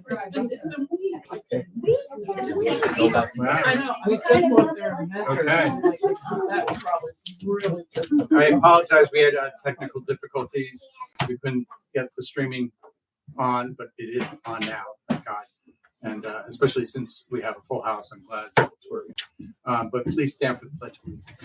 been weeks. Wow. I know, we said what they're meant for. Okay. That was probably really just. I apologize, we had technical difficulties. We couldn't get the streaming on, but it is on now, thank God. And especially since we have a full house, I'm glad it's working. But please stand for the pledge of allegiance.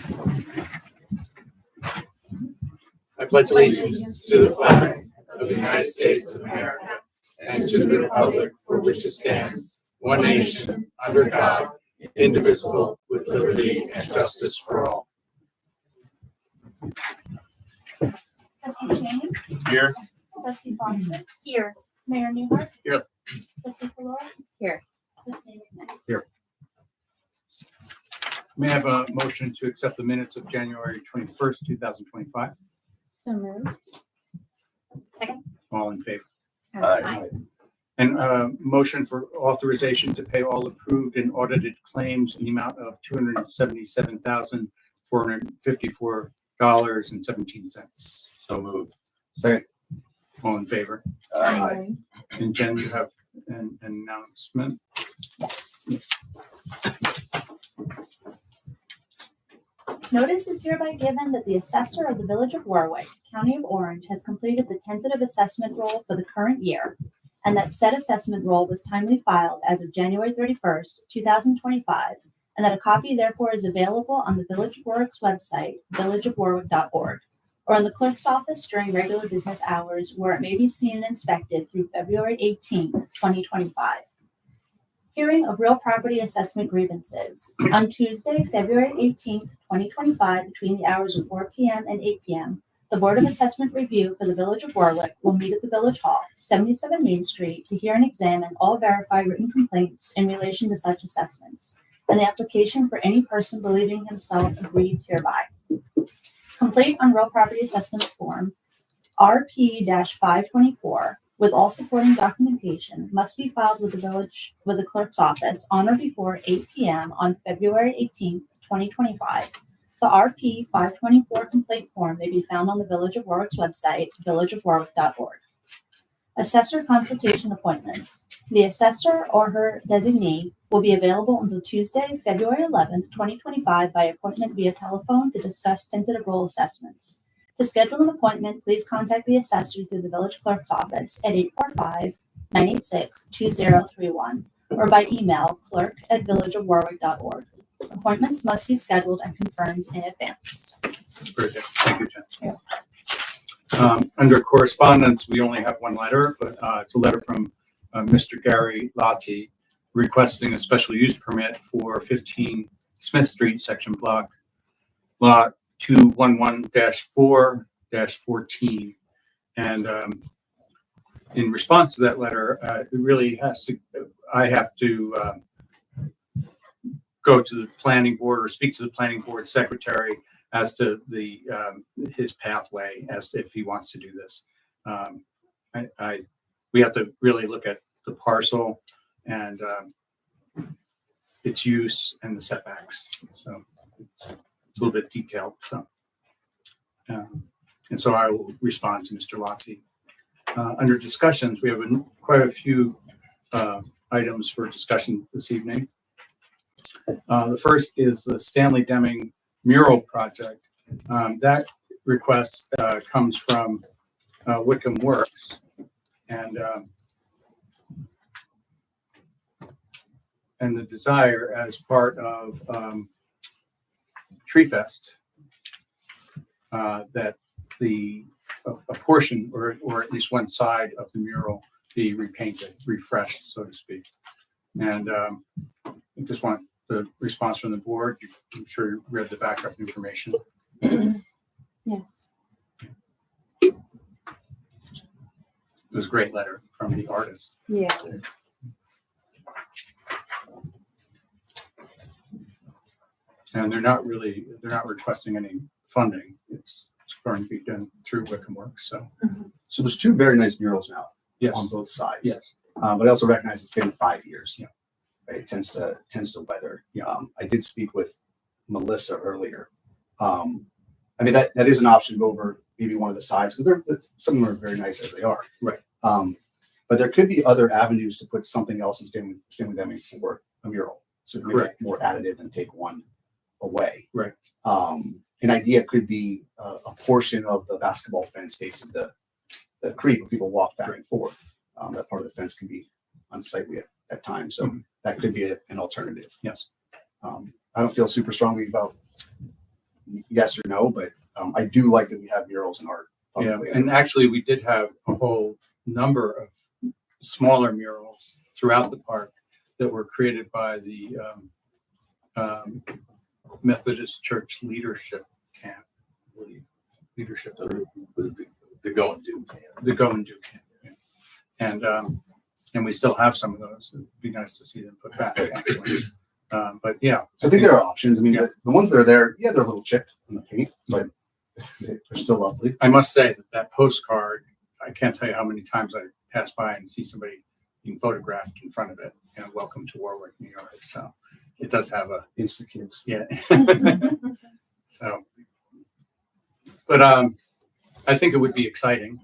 I pledge allegiance to the flag of the United States of America and to the republic for which it stands, one nation, under God, indivisible, with liberty and justice for all. Trustee Cheney? Here. Trustee Foster? Here. Mayor Newhart? Here. Trustee Flor? Here. Trustee McKnight? May I have a motion to accept the minutes of January 21st, 2025? So moved. Second? All in favor? Aye. And motion for authorization to pay all approved and audited claims in the amount of $277,454.17. So moved. Second. All in favor? Aye. And Jen, you have an announcement? Yes. Notice is hereby given that the assessor of the Village of Warwick, County of Orange, has completed the tentative assessment roll for the current year, and that said assessment roll was timely filed as of January 31st, 2025, and that a copy therefore is available on the Village of Warwick's website, villageofwarwick.org, or in the clerk's office during regular business hours, where it may be seen and inspected through February 18th, 2025. Hearing of real property assessment grievances. On Tuesday, February 18th, 2025, between the hours of 4 p.m. and 8 p.m., the Board of Assessment Review for the Village of Warwick will meet at the Village Hall, 77 Main Street, to hear and examine all verified written complaints in relation to such assessments, and the application for any person believing himself aggrieved hereby. Complete on real property assessment form RP-524 with all supporting documentation must be filed with the clerk's office on or before 8 p.m. on February 18th, 2025. The RP-524 complaint form may be found on the Village of Warwick's website, villageofwarwick.org. Assessor consultation appointments. The assessor or her designee will be available until Tuesday, February 11th, 2025 by appointment via telephone to discuss tentative roll assessments. To schedule an appointment, please contact the assessor through the village clerk's office at 845-986-2031 or by email clerk@villageofwarwick.org. Appointments must be scheduled and confirmed in advance. Very good. Thank you, Jen. Under correspondence, we only have one letter, but it's a letter from Mr. Gary Lottie requesting a special use permit for 15 Smith Street, section block, lot 211-4-14. And in response to that letter, it really has to, I have to go to the planning board or speak to the planning board secretary as to the his pathway as to if he wants to do this. We have to really look at the parcel and its use and the setbacks. So it's a little bit detailed. So and so I will respond to Mr. Lottie. Under discussions, we have quite a few items for discussion this evening. The first is the Stanley Deming mural project. That request comes from Wickham Works, and the desire as part of Tree Fest that a portion or at least one side of the mural be repainted, refreshed, so to speak. And I just want the response from the board. I'm sure you read the backup information. Yes. It was a great letter from the artist. Yeah. And they're not requesting any funding. It's going to be done through Wickham Works. So So there's two very nice murals now yes, on both sides. yes, But I also recognize it's been 5 years. Yeah. Right? It tends to weather. Yeah. I did speak with Melissa earlier. I mean, that is an option to go over maybe one of the sides because some of them are very nice as they are. Right. But But there could be other avenues to put something else in Stanley Deming for a mural. So to make it Correct. more additive and take one away. Right. An idea could be a portion of the basketball fence facing the creek where people walk back and forth. That part of the fence can be unsightly at times. So Mhm. that could be an alternative. Yes. I don't feel super strongly about yes or no, but I do like that we have murals in art. Yeah, publicly. and actually, we did have a whole number of smaller murals throughout the park that were created by the Methodist Church Leadership Camp, I believe. Leadership, The go and do. the Go and Do Camp. Yeah. And we still have some of those. It'd be nice to see them put back, actually. But yeah. I think there are options. I mean, Yeah. the ones that are there, yeah, they're a little chipped in the paint, but they're still lovely. I must say that postcard, I can't tell you how many times I pass by and see somebody being photographed in front of it. You know, welcome to Warwick, New York. So it does have a, Insta kids. yeah. So, but I think it would be exciting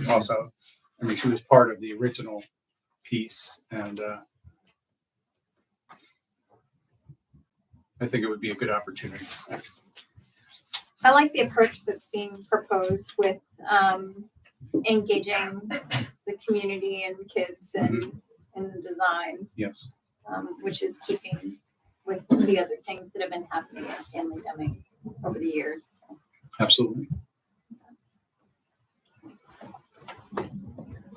also. I mean, she was part of the original piece, and I think it would be a good opportunity. I like the approach that's being proposed with engaging the community and kids in the design, Yes. which is keeping with the other things that have been happening at Stanley Deming over the years. Absolutely.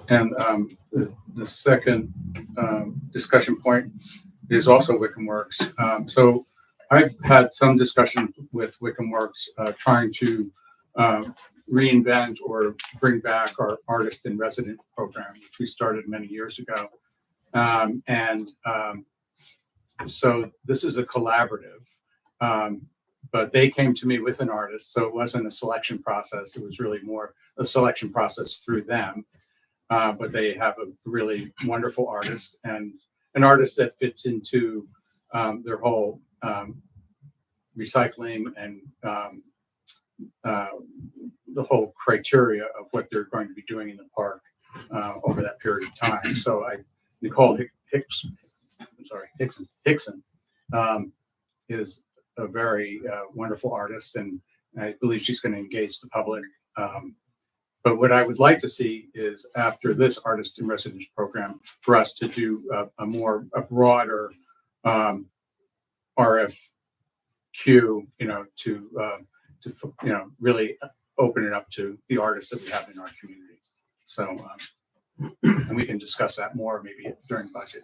And the second discussion point is also Wickham Works. So I've had some discussion with Wickham Works trying to reinvent or bring back our artist in resident program, which we started many years ago. So this is a collaborative. But they came to me with an artist, so it wasn't a selection process. It was really more a selection process through them. But they have a really wonderful artist and an artist that fits into their whole recycling and the whole criteria of what they're going to be doing in the park over that period of time. So Nicole Hickson is a very wonderful artist, and I believe she's going to engage the public. But what I would like to see is after this artist in residence program, for us to do a broader RFQ, to really open it up to the artists that we have in our community. So, and we can discuss that more maybe during budget.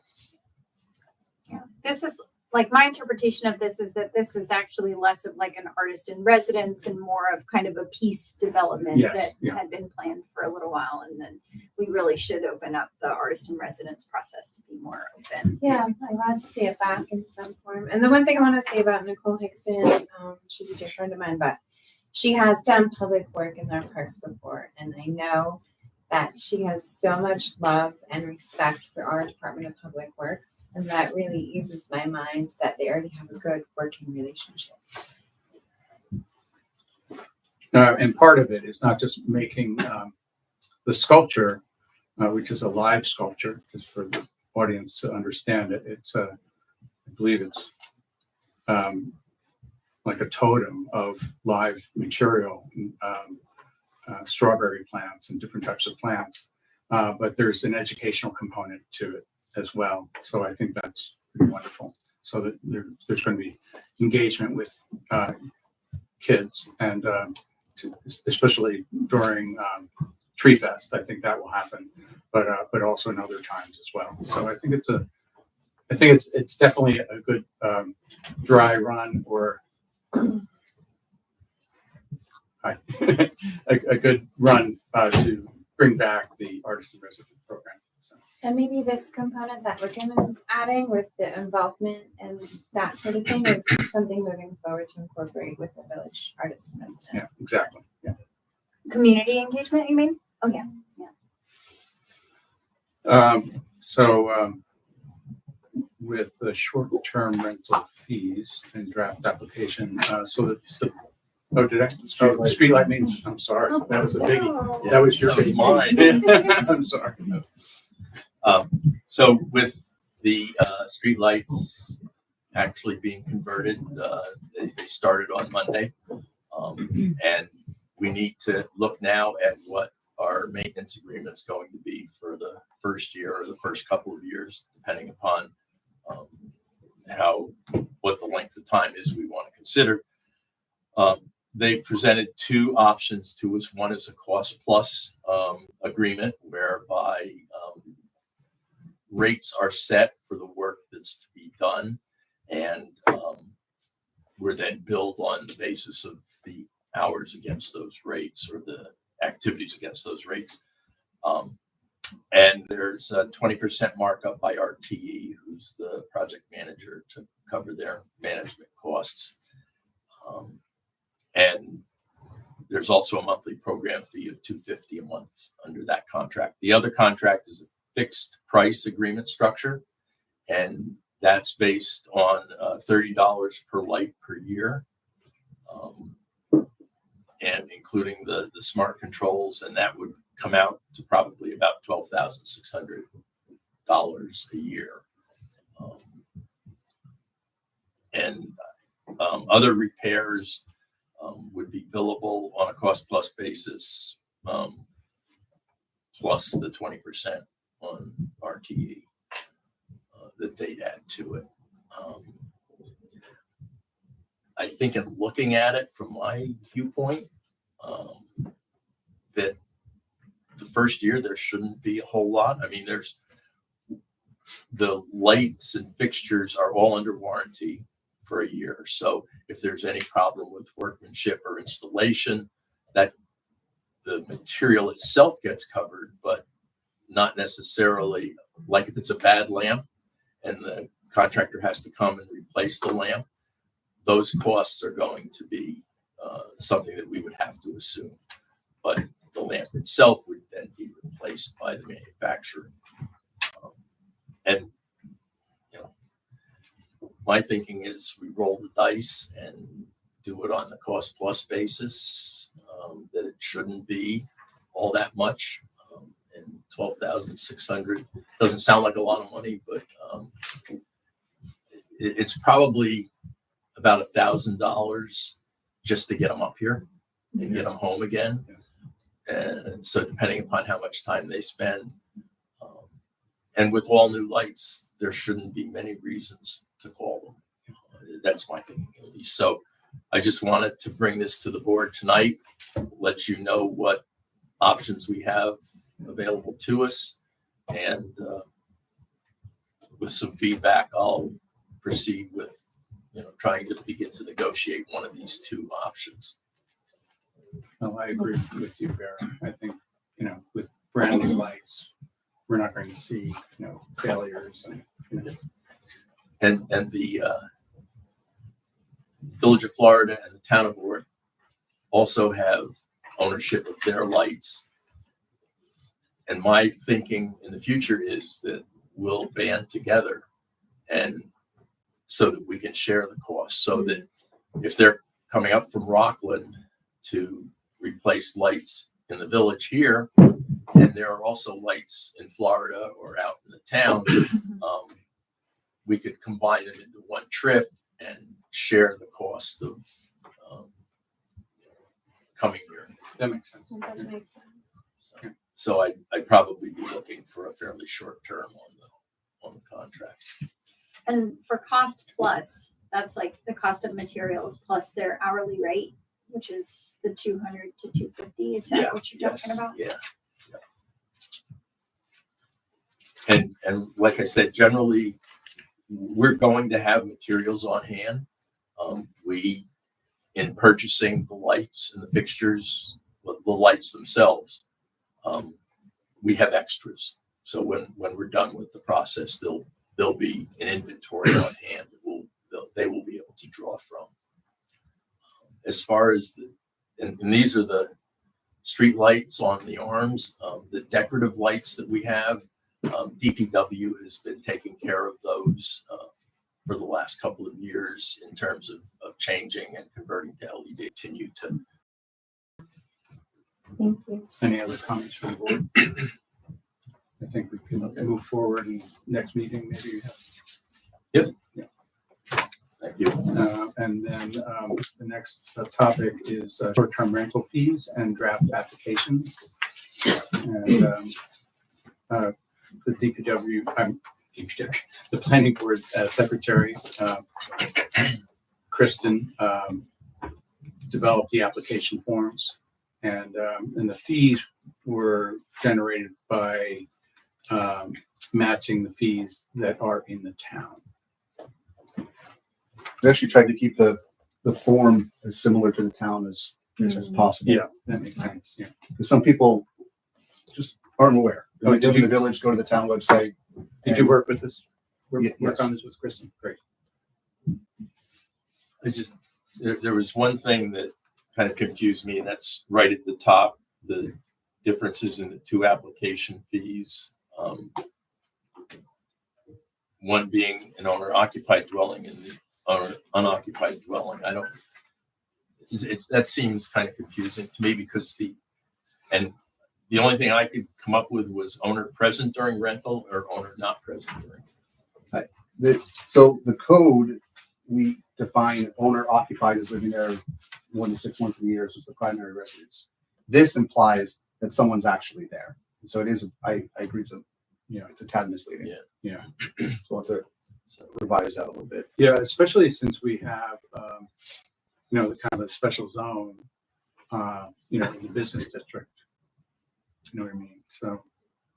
Yeah, this is like my interpretation of this is that this is actually less of like an artist in residence and more of kind of a piece development Yes, that yeah. had been planned for a little while. And then we really should open up the artist in residence process to be more open. Yeah, I'm glad to see it back in some form. And the one thing I want to say about Nicole Hickson, she's a dear friend of mine, but she has done public work in our parks before. And I know that she has so much love and respect for our Department of Public Works. And that really eases my mind that they already have a good working relationship. And part of it is not just making the sculpture, which is a live sculpture, just for the audience to understand it. It's I believe it's like a totem of live material, strawberry plants and different types of plants. But there's an educational component to it as well. So I think that's pretty wonderful. So that there's going to be engagement with kids and especially during Tree Fest. I think that will happen, but also in other times as well. So I think it's definitely a good dry run or a good run to bring back the artist in residence program. So, And maybe this component that Wickham is adding with the involvement and that sort of thing is something moving forward to incorporate with the village artist and resident. yeah, exactly. Yeah. Community engagement, you mean? Oh, yeah. With the short-term rental fees and draft application, so that's the, did I? Streetlight meeting. I'm sorry. That was a biggie. That was your That was biggie. mine. I'm sorry. So with the streetlights actually being converted, they started on Monday. And we need to look now at what our maintenance agreement's going to be for the first year or the first couple of years, depending upon what the length of time is we want to consider. They presented two options to us. One is a cost plus agreement whereby rates are set for the work that's to be done, and we're then billed on the basis of the hours against those rates or the activities against those rates. And there's a 20% markup by RTE, who's the project manager, to cover their management costs. And there's also a monthly program fee of $250 a month under that contract. The other contract is a fixed price agreement structure, and that's based on $30 per light per year, and including the smart controls, and that would come out to probably about $12,600 a year. And other repairs would be billable on a cost plus basis, plus the 20% on RTE that they'd add to it. I think in looking at it from my viewpoint, that the first year there shouldn't be a whole lot. I mean, there's the lights and fixtures are all under warranty for a year. So if there's any problem with workmanship or installation, that the material itself gets covered, but not necessarily, like if it's a bad lamp and the contractor has to come and replace the lamp, those costs are going to be something that we would have to assume. But the lamp itself would then be replaced by the manufacturer. And you know, my thinking is we roll the dice and do it on the cost plus basis, that it shouldn't be all that much. And $12,600 doesn't sound like a lot of money, but it's probably about $1,000 just to get them up here and get them home again. And so depending upon how much time they spend, and with all new lights, there shouldn't be many reasons to call them. That's my thinking, at least. So I just wanted to bring this to the board tonight, let you know what options we have available to us, and with some feedback, I'll proceed with trying to begin to negotiate one of these two options. Well, I agree with you, Barry. I think, with brand new lights, we're not going to see, failures And the Village of Florida and the Town of Warwick also have ownership of their lights. And my thinking in the future is that we'll band together, and so that we can share the cost, so that if they're coming up from Rockland to replace lights in the village here, and there are also lights in Florida or out in the town, we could combine them into one trip and share the cost of coming here. That makes sense. That does make sense. So I'd probably be looking for a fairly short term on the contract. And for cost plus, that's like the cost of materials plus their hourly rate, which is the 200 to 250. Is that what you're talking about? Yeah. And like I said, generally, we're going to have materials on hand. We, in purchasing the lights and the fixtures, the lights themselves, we have extras. So when we're done with the process, there'll be an inventory on hand that they will be able to draw from. As far as and these are the street lights on the arms, the decorative lights that we have, DPW has been taking care of those for the last couple of years in terms of changing and converting to LED. Continue to. Thank you. Any other comments from the board? I think we can move forward and next meeting, maybe you have. Thank you. And then the next topic is short-term rental fees and draft applications. And the DPW, the planning board secretary, Kristen, developed the application forms. And the fees were generated by matching the fees that are in the town. We actually tried to keep the form as similar to the town as possible. Yeah, that makes sense. Yeah. Because some people just aren't aware. They Oh, live did in you- the village, go to the town website. Did you work with this? Work Yes. on this with Kristen? Great. There was one thing that kind of confused me, and that's right at the top, the differences in the two application fees. One being an owner occupied dwelling and the owner unoccupied dwelling. That seems kind of confusing to me because the only thing I could come up with was owner present during rental or owner not present during. So the code, we define owner occupied as living there more than 6 months of the year, so it's the primary residence. This implies that someone's actually there. And so it is, I agree, it's a tad misleading. Yeah. So we'll have to revise that a little bit. Yeah, especially since we have, the kind of a special zone, in the business district. You know what I mean? So,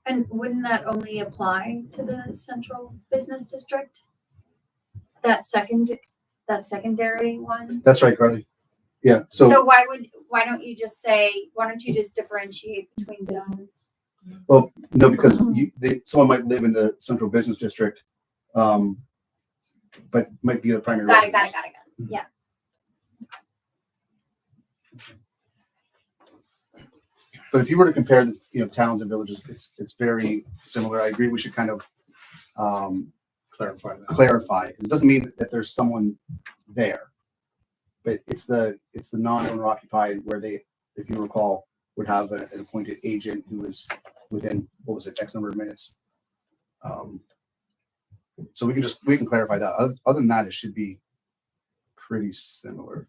And wouldn't that only apply to the central business district? That secondary one? That's right, Carly. Yeah, So why don't you just differentiate between zones? well, no, because someone might live in the central business district, but might be the primary Got it. residence. Yeah. But if you were to compare, towns and villages, it's very similar. I agree. We should kind of clarify that. clarify, because it doesn't mean that there's someone there, but it's the non-owner occupied where they, if you recall, would have an appointed agent who is within, X number of minutes. So we can clarify that. Other than that, it should be pretty similar.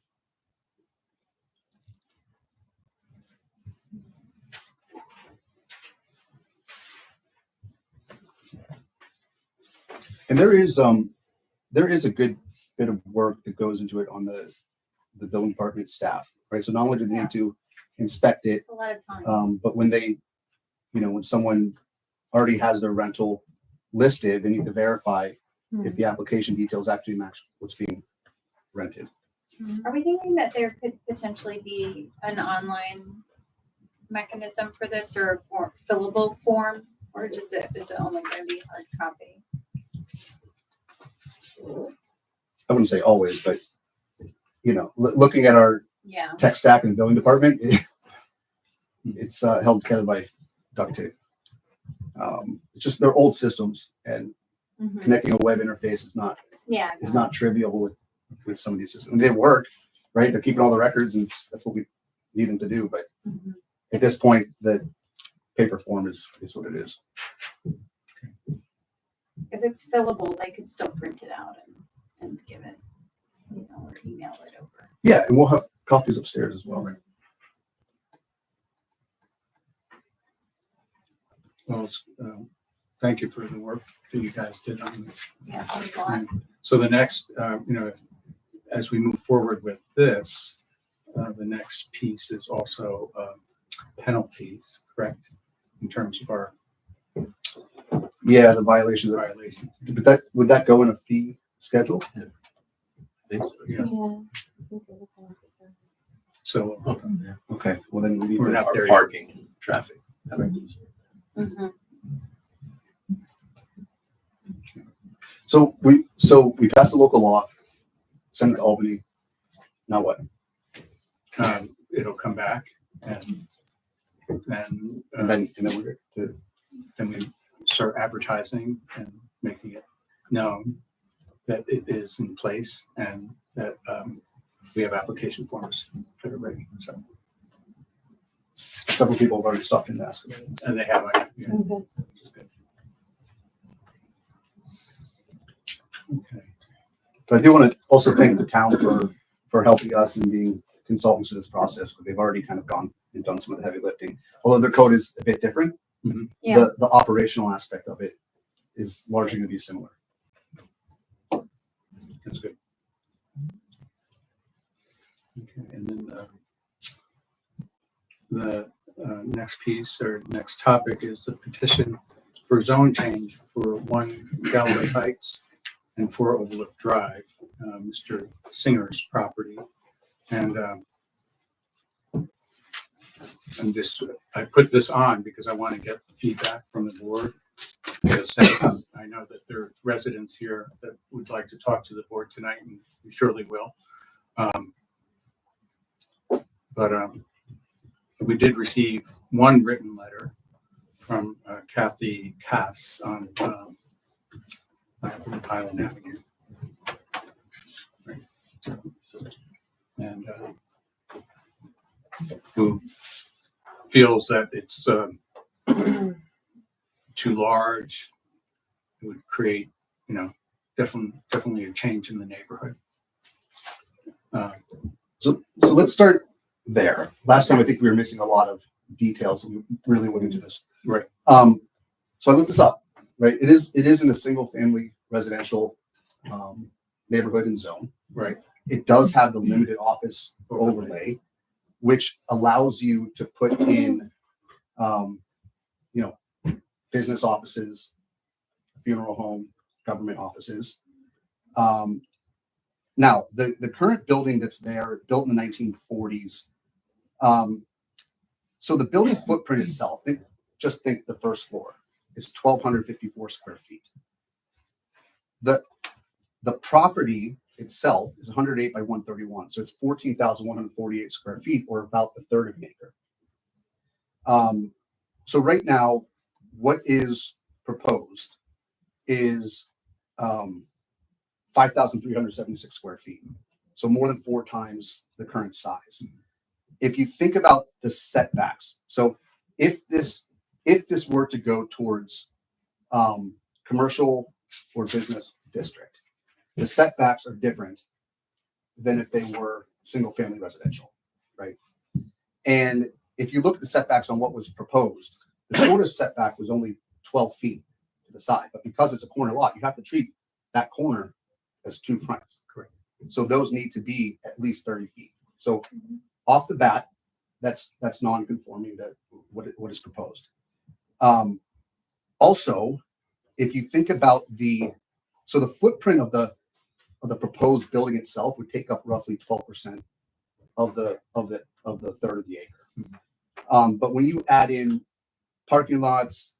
And there is a good bit of work that goes into it on the building department staff, right? So not only do they need to inspect it, It's a lot of time. but when they, when someone already has their rental listed, they need to verify if the application details actually match what's being rented. Are we thinking that there could potentially be an online mechanism for this or a fillable form? Or is it only going to be hard copy? I wouldn't say always, but looking at our Yeah. tech stack in the building department, it's held together by duct tape. It's just they're old systems, and Mhm. connecting a web interface is not Yeah. trivial with some of these systems. They work, right? They're keeping all the records, and that's what we need them to do. But Mhm. at this point, the paper form is what it is. If it's fillable, they could still print it out and give it, or email it over. Yeah, and we'll have copies upstairs as well, right? Well, thank you for the work that you guys did on this. Yeah, that's a lot. So the next, as we move forward with this, the next piece is also penalties, correct? In terms of our Yeah, the violations. violations. But would that go in a fee schedule? I think so. Yeah. So Okay, well then we need We're to. not there yet. Parking and traffic. Mhm. So we passed the local law, sent it to Albany. Now what? it'll come back and then, And then we're to. then we start advertising and making it known that it is in place and that we have application forms that are ready. So, Several people have already stopped in to ask about it. and they have, which is good. But I do want to also thank the town for helping us and being consultants in this process, but they've already kind of gone and done some of the heavy lifting. Although their code is a bit different, Yeah. the operational aspect of it is largely going to be similar. That's good. Okay, and then the next piece or next topic is the petition for zone change for 1 Galloway Heights and 4 Overlook Drive, Mr. Singer's property. And I put this on because I want to get feedback from the board. Because I know that there are residents here that would like to talk to the board tonight, and you surely will. But we did receive one written letter from Kathy Cass on Highland Avenue. Right. And who feels that it's too large. It would create, definitely a change in the neighborhood. So let's start there. Last time I think we were missing a lot of details, and we really went into this. Right. So I looked this up. Right. It is in a single family residential neighborhood and zone. Right. It does have the limited office overlay, which allows you to put in, business offices, funeral home, government offices. Now, the current building that's there, built in the 1940s. So the building footprint itself, just think the first floor is 1,254 square feet. The property itself is 108 by 131, so it's 14,148 square feet, or about a third of an acre. So right now, what is proposed is 5,376 square feet, so more than 4 times the current size. If you think about the setbacks, so if this were to go towards commercial or business district, the setbacks are different than if they were single family residential, right? And if you look at the setbacks on what was proposed, the shortest setback was only 12 feet to the side, but because it's a corner lot, you have to treat that corner as 2 fronts. Correct. So those need to be at least 30 feet. So off the bat, that's non-conforming to what is proposed. Also, if you think about the footprint of the proposed building itself would take up roughly 12% of the third of the acre. But when you add in parking lots,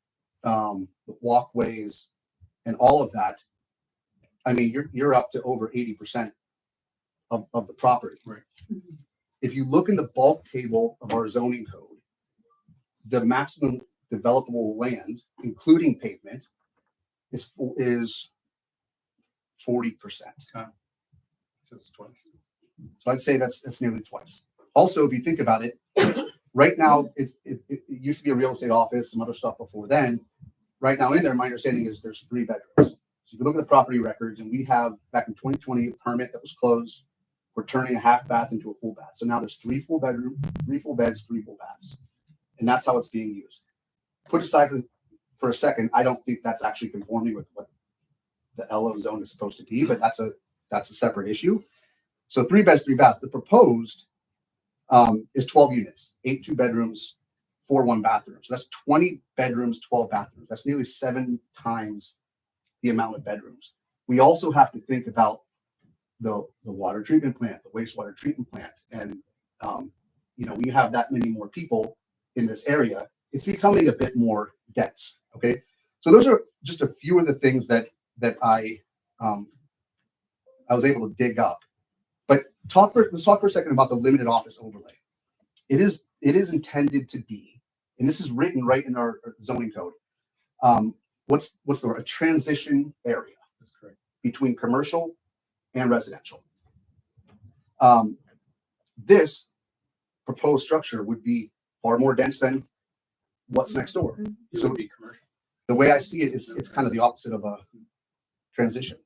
walkways, and all of that, I mean, you're up to over 80% of the property. Right. If you look in the bulk table of our zoning code, the maximum developable land, including pavement, is 40%. So it's twice. So I'd say that's nearly twice. Also, if you think about it, right now it used to be a real estate office, some other stuff before then. Right now in there, my understanding is there's 3 bedrooms. So you can look at the property records, and we have back in 2020 a permit that was closed. We're turning a half bath into a full bath. So now there's 3 full bedrooms, 3 full beds, 3 full baths, and that's how it's being used. Put aside for a second, I don't think that's actually conforming with what the LO zone is supposed to be, but that's a separate issue. So 3 beds, 3 baths. The proposed is 12 units, 8 2-bedrooms, 4 1-bathrooms. So that's 20 bedrooms, 12 bathrooms. That's nearly 7 times the amount of bedrooms. We also have to think about the water treatment plant, the wastewater treatment plant, and we have that many more people in this area. It's becoming a bit more dense. Okay, so those are just a few of the things that I was able to dig up. But let's talk for a second about the limited office overlay. It is intended to be, and this is written right in our zoning code. What's the word? A transition area. That's correct. Between commercial and residential. This proposed structure would be far more dense than what's next door. It would be commercial. The way I see it, it's kind of the opposite of a transition.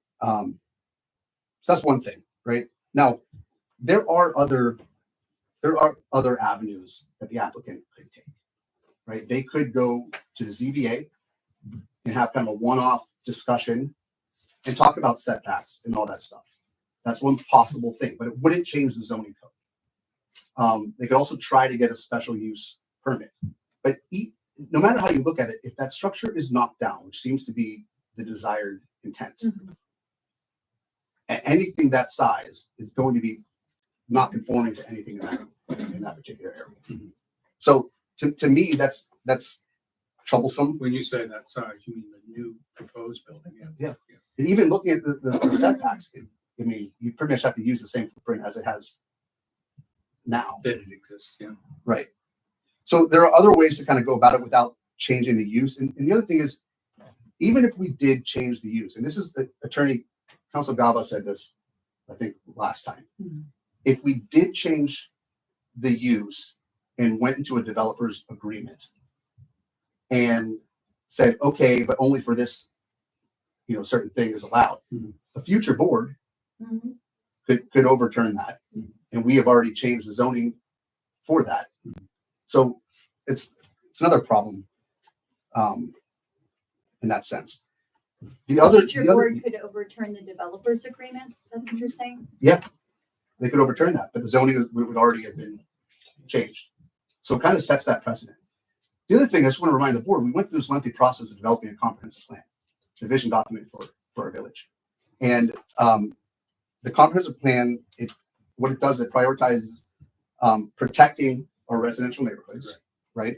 So that's one thing, right? Now, there are other avenues that the applicant could take, right? They could go to the ZBA and have kind of a one-off discussion and talk about setbacks and all that stuff. That's one possible thing, but it wouldn't change the zoning code. They could also try to get a special use permit, but no matter how you look at it, if that structure is knocked down, which seems to be the desired intent, anything that size is going to be not conforming to anything in that particular area. So to me, that's troublesome. When you say that size, you mean the new proposed building? Yes. Yeah. And even looking at the setbacks, I mean, you pretty much have to use the same footprint as it has now. That it exists, yeah. Right. So there are other ways to kind of go about it without changing the use. And the other thing is, even if we did change the use, and this is the attorney, Council Gaba said this, I think last time. If we did change the use and went into a developer's agreement and said, okay, but only for this, certain thing is allowed, a future board could overturn that. And we have already changed the zoning for that. So it's another problem in that sense. The Future board could overturn the developer's agreement, that's what you're saying? They could overturn that, but the zoning would already have been changed. So it kind of sets that precedent. The other thing I just want to remind the board, we went through this lengthy process of developing a comprehensive plan, the vision document for our village. And the comprehensive plan, what it does, it prioritizes protecting our residential neighborhoods, right?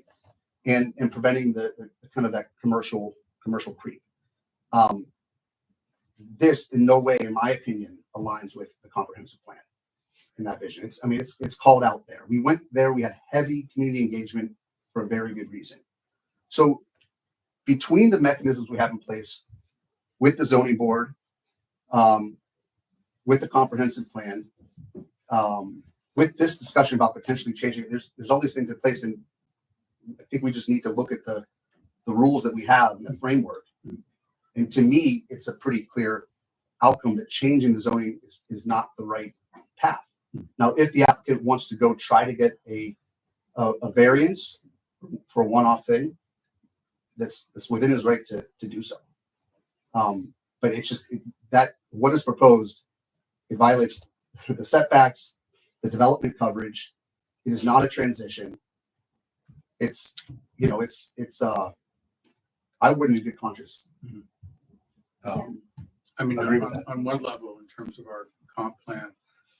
And preventing the kind of that commercial creep. This in no way, in my opinion, aligns with the comprehensive plan in that vision. It's called out there. We went there, we had heavy community engagement for a very good reason. So between the mechanisms we have in place with the zoning board, with the comprehensive plan, with this discussion about potentially changing it, there's all these things in place, and I think we just need to look at the rules that we have and the framework. And to me, it's a pretty clear outcome that changing the zoning is not the right path. Now, if the applicant wants to go try to get a variance for a one-off thing, that's within his right to do so. But it's just that what is proposed, it violates the setbacks, the development coverage. It is not a transition. It's I wouldn't in good conscience. I mean, Agree with on one level, in terms of our comp plan,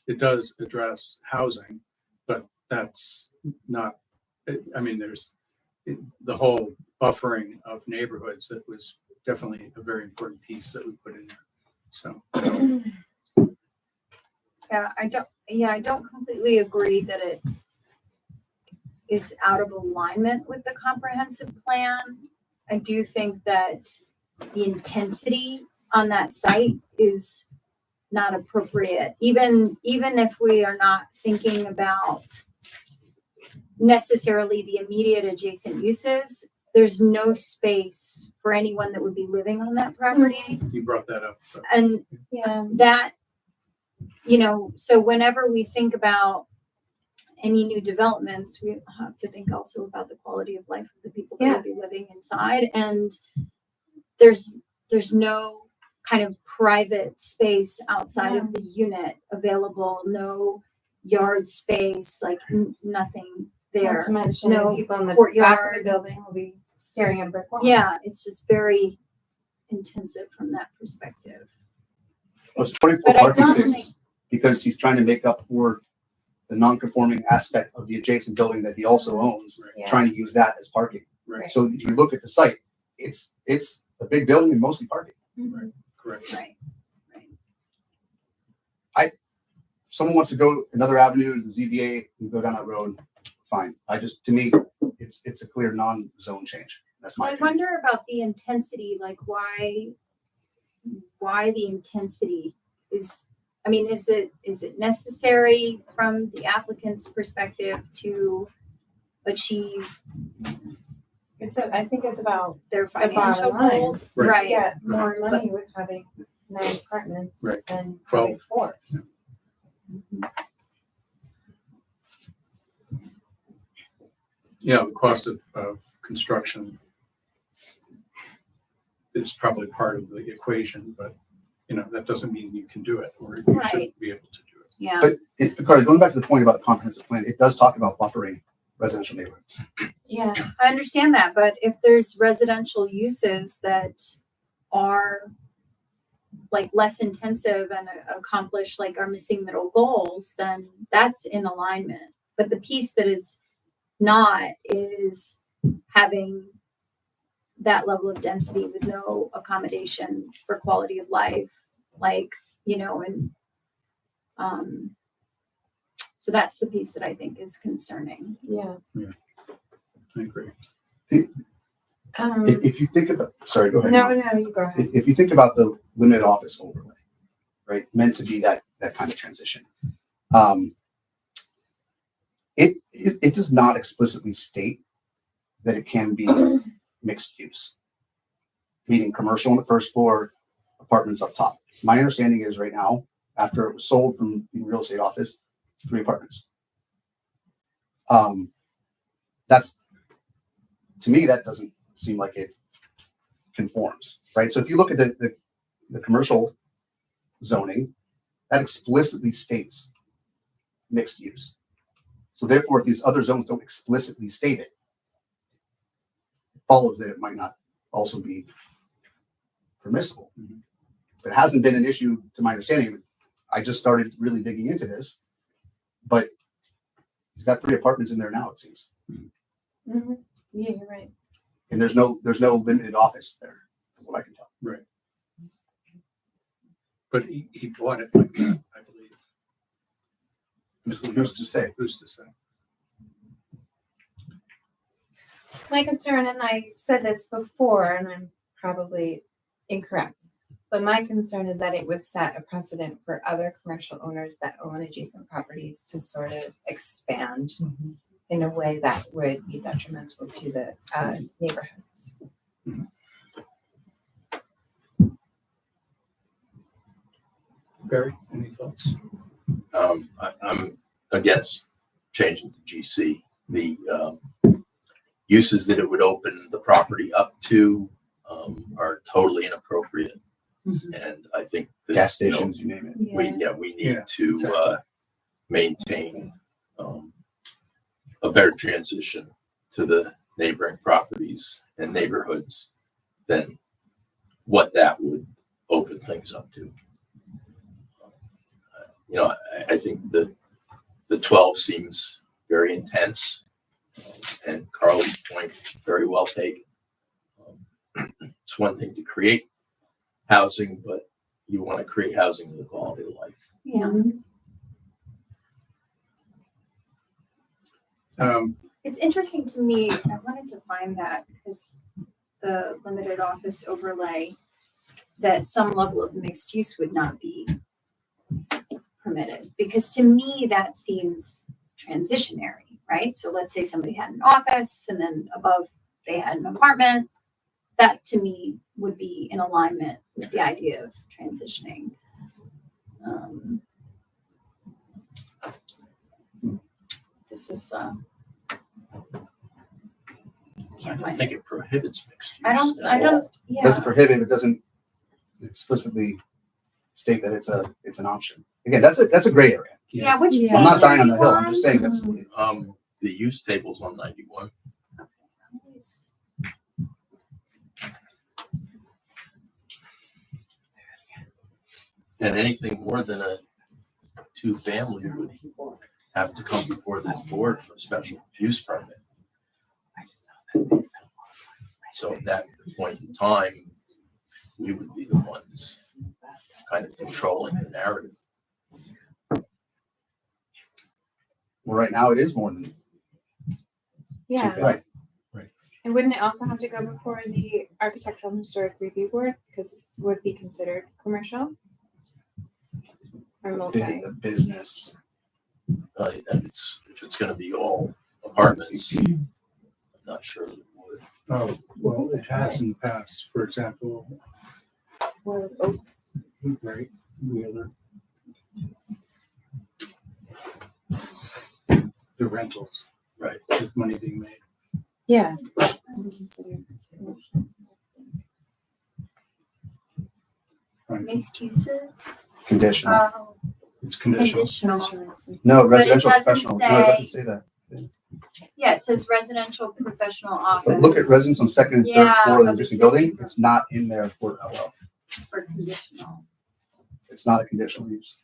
it does address housing, but that's not, there's the whole buffering of neighborhoods that was definitely a very important piece that we put in there. So, I don't completely agree that it is out of alignment with the comprehensive plan. I do think that the intensity on that site is not appropriate, even if we are not thinking about necessarily the immediate adjacent uses. There's no space for anyone that would be living on that property. you brought that up. So. And that, so whenever we think about any new developments, we have to think also about the quality of life of the people that will be living inside. And there's no kind of private space outside of the unit available, no yard space, like nothing there. Not to mention, No the people in the back of courtyard. the building will be staring at a brick wall. Yeah, it's just very intensive from that perspective. It's 24 But I parking don't spaces because he's trying to make up for the non-conforming aspect of the adjacent building that he also owns, Yeah. trying to use that as parking. Right. So if you look at the site, it's a big building and mostly parking. Correct. Right. Someone wants to go another avenue to the ZBA and go down that road, fine. To me, it's a clear non-zone change. That's my I opinion. wonder about the intensity, like why the intensity is, is it necessary from the applicant's perspective to achieve I think it's about their bottom financial line. goals? Right. Right. get more money with having 9 apartments, Right. then probably 12. 4. Yeah, the cost of construction is probably part of the equation, but, that doesn't mean you can do it, or you Right. shouldn't be able to do it. Yeah. But Carly, going back to the point about the comprehensive plan, it does talk about buffering residential neighborhoods. Yeah. I understand that, but if there's residential uses that are like less intensive and accomplish like our missing middle goals, then that's in alignment. But the piece that is not is having that level of density with no accommodation for quality of life, so that's the piece that I think is concerning. Yeah. I agree. If you think about, sorry, go ahead. No, you go ahead. If you think about the limited office overlay, right, meant to be that kind of transition, it does not explicitly state that it can be mixed use, meaning commercial on the first floor, apartments up top. My understanding is right now, after it was sold from the real estate office, it's 3 apartments. That's, to me, that doesn't seem like it conforms, right? So if you look at the commercial zoning, that explicitly states mixed use. So therefore, if these other zones don't explicitly state it, it follows that it might not also be permissible. Mhm. But it hasn't been an issue to my understanding. I just started really digging into this, but he's got 3 apartments in there now, it seems. Mm-hmm. Yeah, you're right. And there's no limited office there, from what I can tell. But he bought it like that, I believe. Who's to say? Who's to say? My concern, and I said this before, and I'm probably incorrect, but my concern is that it would set a precedent for other commercial owners that own adjacent properties to sort of expand in a way that would be detrimental to the neighborhoods. Barry, any thoughts? I'm against changing to GC. The uses that it would open the property up to are totally inappropriate. And I think that, Gas stations, you name it. we need Yeah, to exactly. maintain a better transition to the neighboring properties and neighborhoods than what that would open things up to. I think the 12 seems very intense, and Carly's point very well taken. It's one thing to create housing, but you want to create housing with a quality of life. Yeah. It's interesting to me. I wanted to find that because the limited office overlay, that some level of mixed use would not be permitted, because to me that seems transitionary, right? So let's say somebody had an office and then above they had an apartment. That to me would be in alignment with the idea of transitioning. This is I don't think it prohibits mixed use. I don't at all. It doesn't yeah. prohibit, it doesn't explicitly state that it's an option. Again, that's a gray area. Yeah, which Yeah. I'm not dying on the hill. I'm one? just saying that's The use table's on 91. And anything more than a 2-family would have to come before this board for a special use permit. So at that point in time, we would be the ones kind of controlling the narrative. Well, right now it is more than Yeah. 2 family. And wouldn't it also have to go before the Architectural and Historic Review Board because it would be considered commercial or multi? The business. And if it's going to be all apartments, I'm not sure that it would. Oh, well, it has in the past, for example, Or oaks? Right. The other. The rentals. Right. With money being made. Yeah. Mixed uses. Conditional. Oh, It's conditional. conditional. No, But it residential doesn't professional. No, it doesn't say- say that. Yeah, it says residential professional office. But look at residents on second and third Yeah, floor of the of existing existing building. It's not in there for LL. For conditional. It's not a conditional use.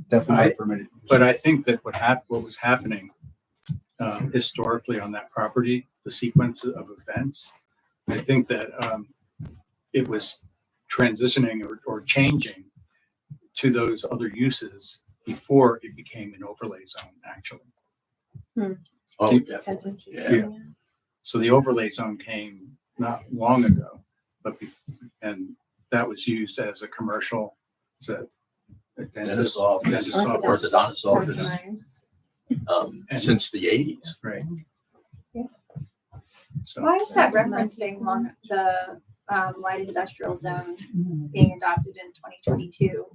Definitely not permitted. But I think that what was happening historically on that property, the sequence of events, I think that it was transitioning or changing to those other uses before it became an overlay zone, actually. Oh, Keep- definitely. That's interesting. Yeah. So the overlay zone came not long ago, and that was used as a commercial, a Dentist office, dentist office, orthodontist office, And- since the 80s. right? Yeah. So. Why is that referencing the light industrial zone being adopted in 2022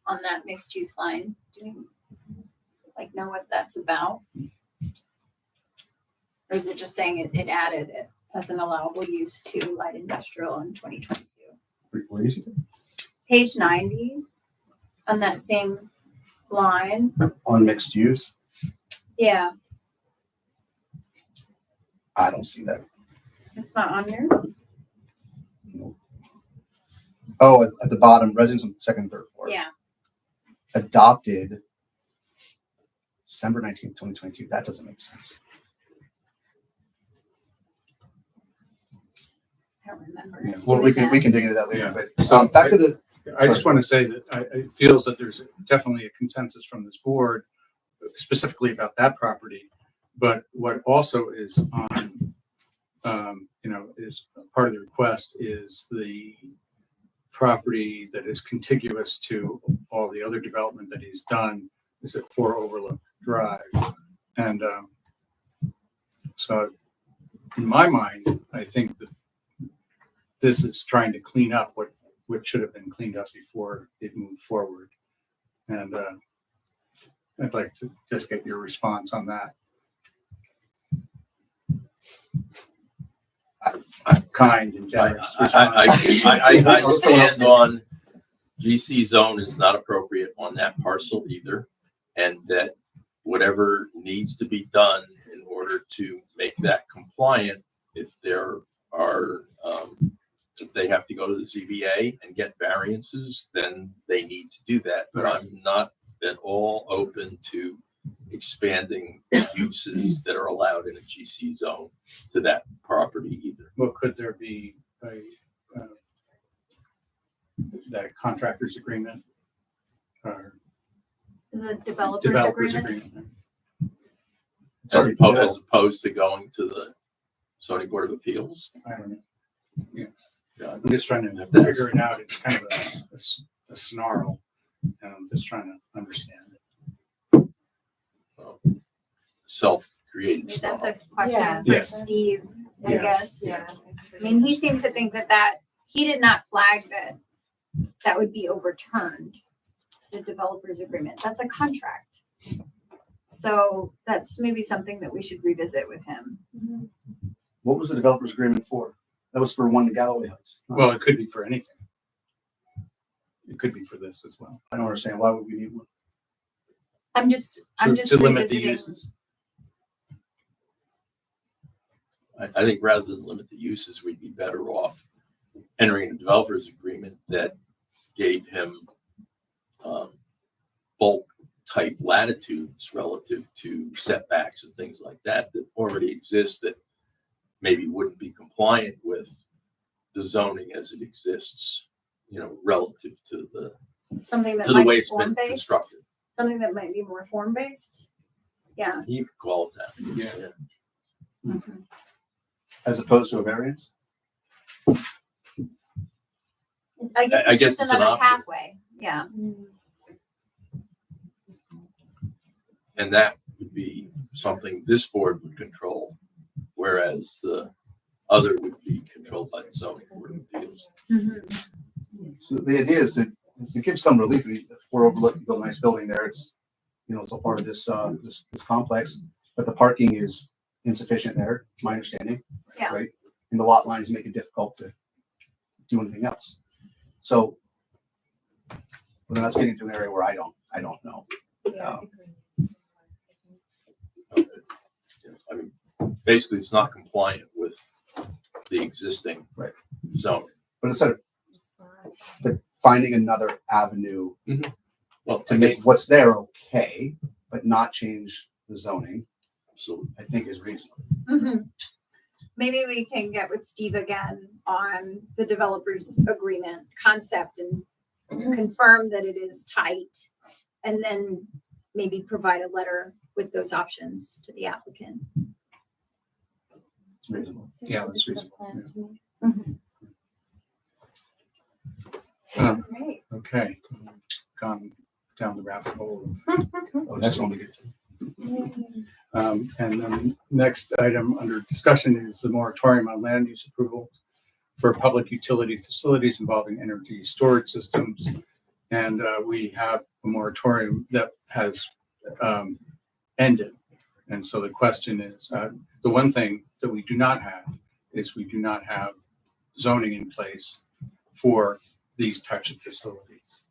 on that mixed use line? Do you know what that's about? Or is it just saying it added it as an allowable use to light industrial in 2022? Where is it? Page 90 on that same line. On mixed use? Yeah, I don't see that. it's not on yours. Oh, at the bottom, residents on second and third floor. Yeah. Adopted December 19th, 2022. That doesn't make sense. I don't remember. Yeah. us Well, doing we can that. dig into that later, Yeah. but back to the, I just want to say that it feels that there's definitely a consensus from this board specifically about that property. But what also is on, is part of the request is the property that is contiguous to all the other development that he's done is at 4 Overlook Drive. And so in my mind, I think that this is trying to clean up what should have been cleaned up before it moved forward. And I'd like to just get your response on that. Kind and generous I response. stand on GC zone is not appropriate on that parcel either. And that whatever needs to be done in order to make that compliant, if there are, if they have to go to the ZBA and get variances, then they need to do that. But I'm not at all open to expanding uses that are allowed in a GC zone to that property either. Well, could there be that contractor's agreement or The developers developer's agreement. agreement? As opposed to going to the zoning board of appeals. I don't know. Yeah. Yeah. I'm just trying to That's- figure it out. It's kind of a snarl, and I'm just trying to understand it. Self-created Maybe that's stuff. a question Yeah. for Yes. Steve, I Yeah. guess. Yeah. I mean, he seemed to think that he did not flag that would be overturned, the developers agreement. That's a contract. So that's maybe something that we should revisit with him. what was the developer's agreement for? That was for one Galloway Heights. Well, it could be for anything. It could be for this as well. I don't understand. Why would we need one? I'm just To limit the revisiting. uses. I think rather than limit the uses, we'd be better off entering a developer's agreement that gave him bulk type latitudes relative to setbacks and things like that already exist that maybe wouldn't be compliant with the zoning as it exists, relative to the Something that to the might way be it's been form-based, constructed. something that might be more form-based. Yeah. You could call it that. Yeah. Mhm. As opposed to a variance? I guess I it's guess just it's an another option. pathway. Yeah. And that would be something this board would control, whereas the other would be controlled by the zoning board of appeals. Mhm. So the idea is to give some relief. If we're overlooking, build a nice building there, it's, you know, it's a part of this, this complex, but the parking is insufficient there, my understanding. Yeah. Right? And the lot lines make it difficult to do anything else. So, but then that's getting to an area where I don't know. I mean, basically, it's not compliant with the existing Right. zone. But instead of finding another avenue Well, to make what's there okay, but not change the zoning, absolutely. I think is reasonable. Mhm. Maybe we can get with Steve again on the developer's agreement concept and confirm that it is tight. And then maybe provide a letter with those options to the applicant. It's reasonable. Yeah, Sounds that's like a reasonable, plan yeah. to me. Um, Great. Okay, gone down the rabbit hole. Next one we get to. And then next item under discussion is the moratorium on land use approval for public utility facilities involving energy storage systems. And we have a moratorium that has ended. And so the question is, the one thing that we do not have is we do not have zoning in place for these types of facilities.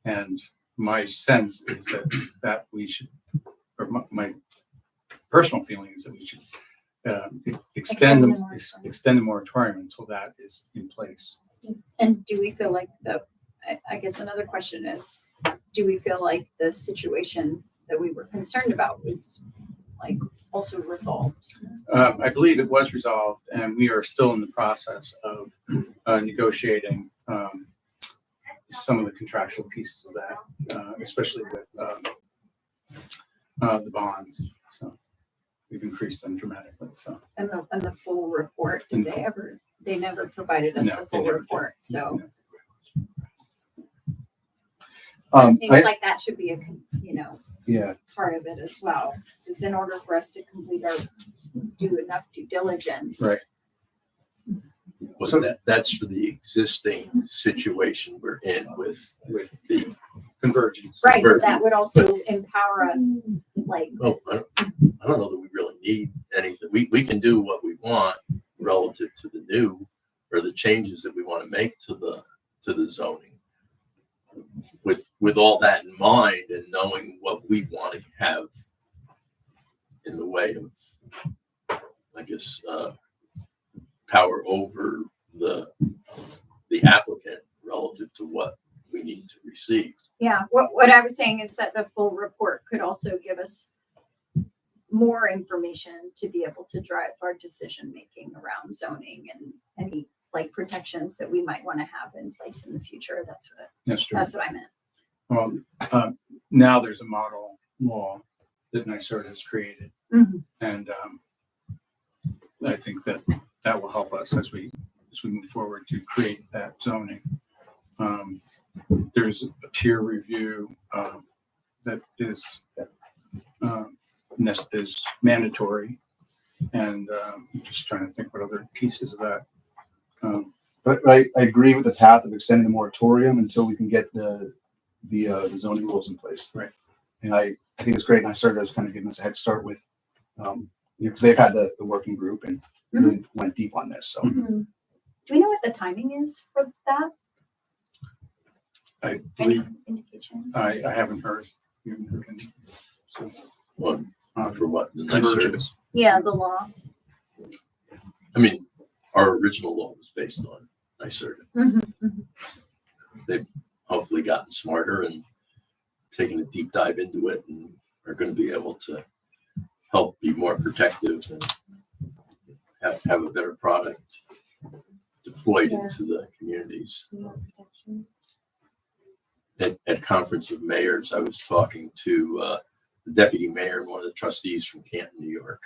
And my sense is that we should, or my personal feeling is that we should extend the moratorium until that is in place. And do we feel like I guess another question is, do we feel like the situation that we were concerned about was like also resolved? I believe it was resolved, and we are still in the process of negotiating some of the contractual pieces of that, especially with the bonds. So we've increased them dramatically. So And the full report, they never provided us No, the they full never did. report, so I- it seems like that should be Yeah, part of it as well. Just in order for us to do enough due diligence. Right. But So- that's for the existing situation we're in with the, convergence. Right, but that would also empower us, like, well, I don't know that we really need anything. We can do what we want relative to the new or the changes that we want to make to the zoning. With all that in mind and knowing what we want to have in the way of, I guess, power over the applicant relative to what we need to receive. yeah, what I was saying is that the full report could also give us more information to be able to drive our decision making around zoning and any like protections that we might want to have in place in the future. That's That's true. what I meant. Well, now there's a model law that NYSERDA has created. Mhm. And I think that will help us as we move forward to create that zoning. There's a peer review that is mandatory. And I'm just trying to think what other pieces of that. but I agree with the path of extending the moratorium until we can get the zoning rules in place. Right. And I think it's great. And NYSERDA has kind of given us a head start with, because they've had the working group and really went deep on this. So Do we know what the timing is for that? I Any believe, indication? I haven't heard. You haven't heard any. So, Well, for what? The next convergence. service. Yeah, the law. I mean, our original law was based on NYSERDA. They've hopefully gotten smarter and taken a deep dive into it and are going to be able to help be more protective and have a better product deployed into the communities. More protections. At Conference of Mayors, I was talking to the deputy mayor and one of the trustees from Canton, New York.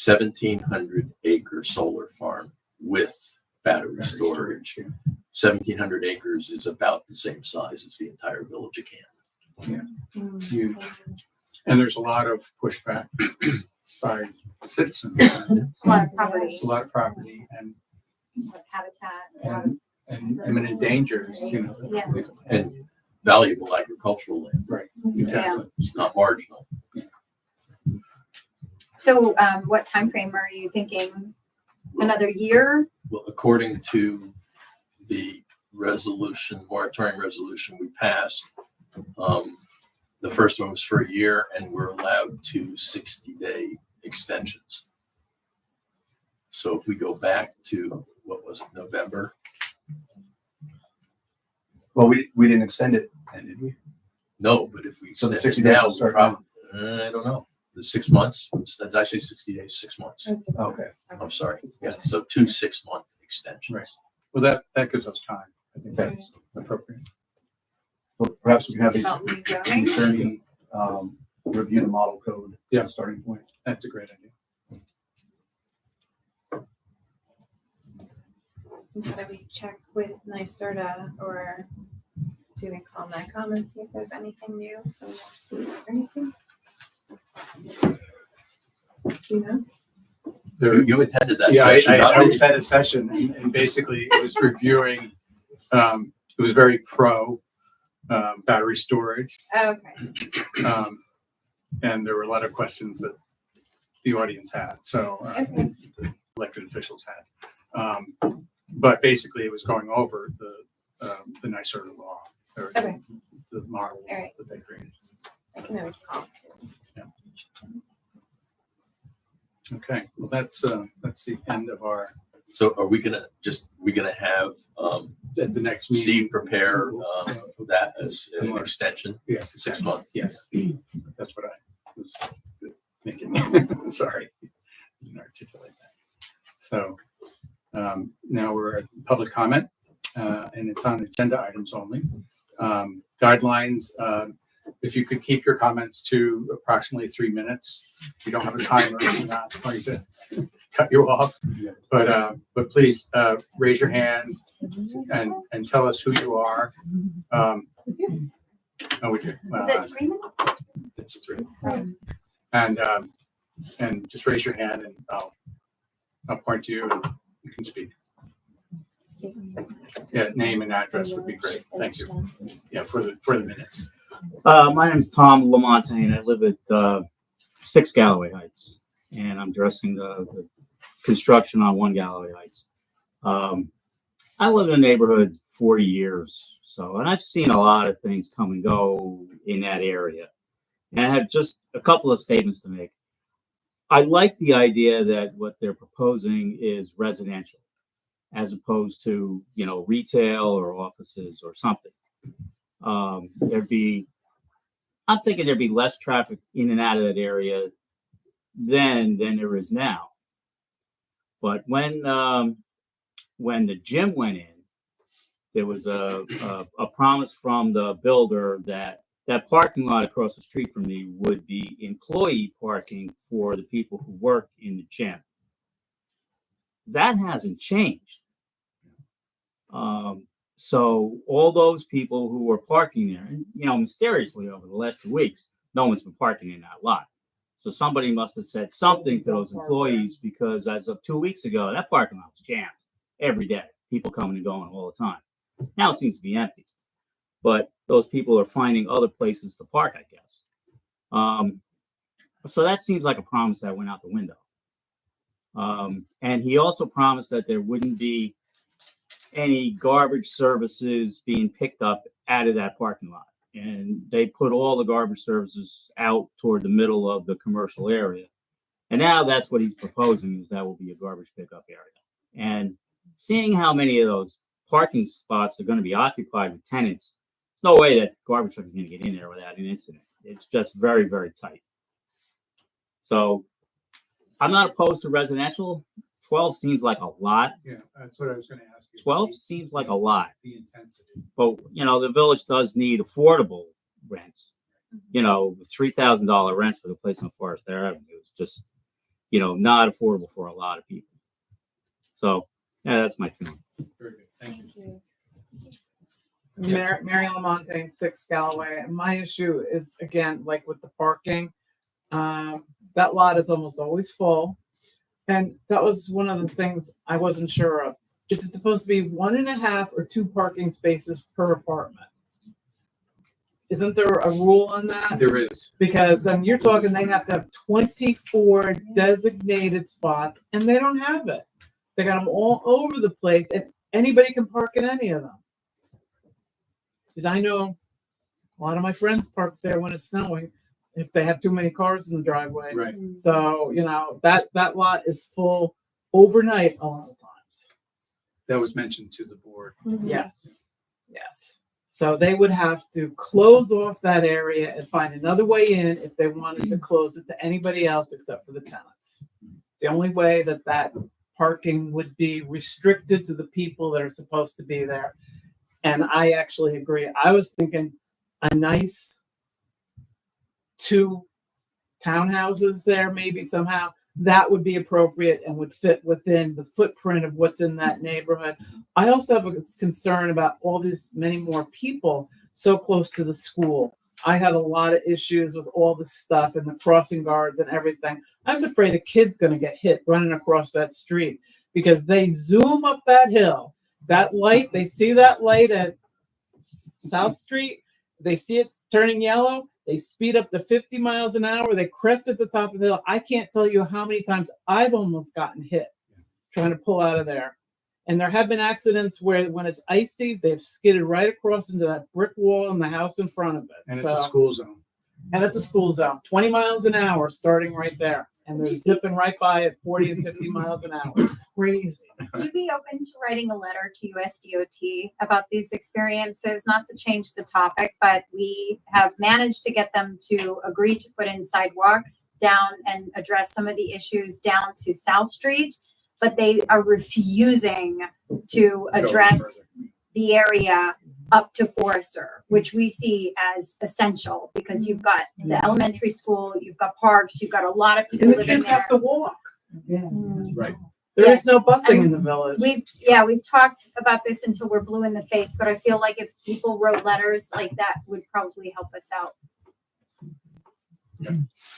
1,700 acre solar farm with battery storage. 1,700 acres is about the same size as the entire village of Canton. It's huge. And there's a lot of pushback by citizens. A lot of property, It's a lot of property and like habitat. and imminent dangers, Yeah. And valuable agricultural land. Right, Yeah. exactly. It's not marginal. So, what time frame are you thinking? Another year? Well, according to the moratorium resolution we passed, the first one was for a year and we're allowed 2 60-day extensions. So if we go back to, what was it, November? Well, we didn't extend it, then, did we? No, but if we. So the extend 60 it days now, will start prob- I don't know. The 6 months, did I say 60 days, 6 months? Okay. I'm sorry. Yeah, so 2 6-month extensions. Right. Well, that gives us time. I think Okay. that's appropriate. Well, perhaps we can have About new the zoning? attorney review the model code. Yeah. as a starting point. That's a great idea. How do we check with NYSERDA, or do we call NICOM and see if there's anything new from the seat or anything? Do you know? You attended that Yeah, session. I was at a session and basically it was reviewing, it was very pro battery storage. Oh, okay. And there were a lot of questions that the audience had, so Okay. elected officials had. But basically it was going over the NYSERDA law, or Okay. the model All right. that they created. I can always call too. Okay, well, that's the end of our, So are we gonna have at the next meeting. Steve prepare that as an More. extension, Yes, 6 exactly. months? Yes, that's what I was thinking. Sorry, didn't articulate that. So now we're at public comment, and it's on agenda items only. Guidelines, if you could keep your comments to approximately 3 minutes. If you don't have a timer, we're not going to cut you off. But please raise your hand and tell us who you are. Oh, we do. Is it 3 minutes? It's 3. And just raise your hand and I'll point to you and you can speak. Yeah, name and address would be great. Thank you. Yeah, for the minutes. My name is Tom Lamontagne. I live at 6 Galloway Heights, and I'm addressing the construction on 1 Galloway Heights. I lived in the neighborhood 40 years, and I've seen a lot of things come and go in that area. And I have just a couple of statements to make. I like the idea that what they're proposing is residential, as opposed to, retail or offices or something. I'm thinking there'd be less traffic in and out of that area than there is now. But when the gym went in, there was a promise from the builder that parking lot across the street from me would be employee parking for the people who work in the gym. That hasn't changed. So all those people who were parking there, mysteriously over the last 2 weeks, no one's been parking in that lot. So somebody must have said something to those employees, because as of 2 weeks ago, that parking lot was jammed every day. People coming and going all the time. Now it seems to be empty, but those people are finding other places to park, I guess. So that seems like a promise that went out the window. And he also promised that there wouldn't be any garbage services being picked up out of that parking lot. And they put all the garbage services out toward the middle of the commercial area. And now that's what he's proposing, is that will be a garbage pickup area. And seeing how many of those parking spots are going to be occupied with tenants, there's no way that garbage truck is going to get in there without an incident. It's just very, very tight. So I'm not opposed to residential. 12 seems like a lot. Yeah, that's what I was going to ask you. 12 seems like a lot. The intensity. But, the village does need affordable rents. $3,000 rent for the place on Forest Avenue is just, not affordable for a lot of people. So, yeah, that's my feeling. Very good. Thank you. Mary Lamontagne, 6 Galloway. And my issue is, again, like with the parking, that lot is almost always full. And that was one of the things I wasn't sure of. is it supposed to be 1.5 or 2 parking spaces per apartment? Isn't there a rule on that? There is. Because then you're talking they have to have 24 designated spots and they don't have it. They got them all over the place and anybody can park in any of them. Because I know a lot of my friends park there when it's snowing if they have too many cars in the driveway. Right. So, that lot is full overnight a lot of times. That was mentioned to the board. Yes. Yes. So they would have to close off that area and find another way in if they wanted to close it to anybody else except for the tenants. The only way that parking would be restricted to the people that are supposed to be there. And I actually agree. I was thinking a nice 2 townhouses there, maybe somehow. That would be appropriate and would fit within the footprint of what's in that neighborhood. I also have a concern about all these many more people so close to the school. I had a lot of issues with all this stuff and the crossing guards and everything. I was afraid a kid's going to get hit running across that street because they zoom up that hill. That light, they see that light at South Street. They see it's turning yellow. They speed up to 50 miles an hour. They crest at the top of the hill. I can't tell you how many times I've almost gotten hit trying to pull out of there. And there have been accidents where when it's icy, they've skidded right across into that brick wall in the house in front of it. And it's a school zone. And it's a school zone, 20 miles an hour starting right there. And they're zipping right by at 40 and 50 miles an hour. It's crazy. Would you be open to writing a letter to USDOT about these experiences? Not to change the topic, but we have managed to get them to agree to put in sidewalks down and address some of the issues down to South Street, but they are refusing to address the area up to Forester, which we see as essential because you've got the elementary school, you've got parks, you've got a lot of people And the living kids there. have to walk. Right. There Yes. is no busing And in the village. We've talked about this until we're blue in the face, but I feel like if people wrote letters like that would probably help us out.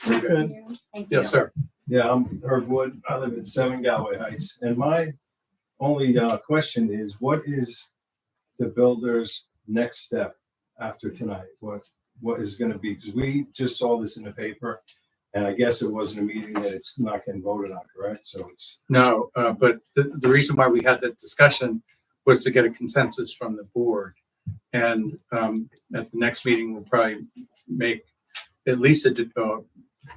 We're good. Thank you. Yes, sir. Yeah, I'm Herb Wood. I live at 7 Galway Heights. And my only question is, what is the builder's next step after tonight? What is going to be? Because we just saw this in the paper, and I guess it wasn't a meeting that it's not getting voted on, correct? So it's. No, but the reason why we had that discussion was to get a consensus from the board. And at the next meeting, we'll probably make at least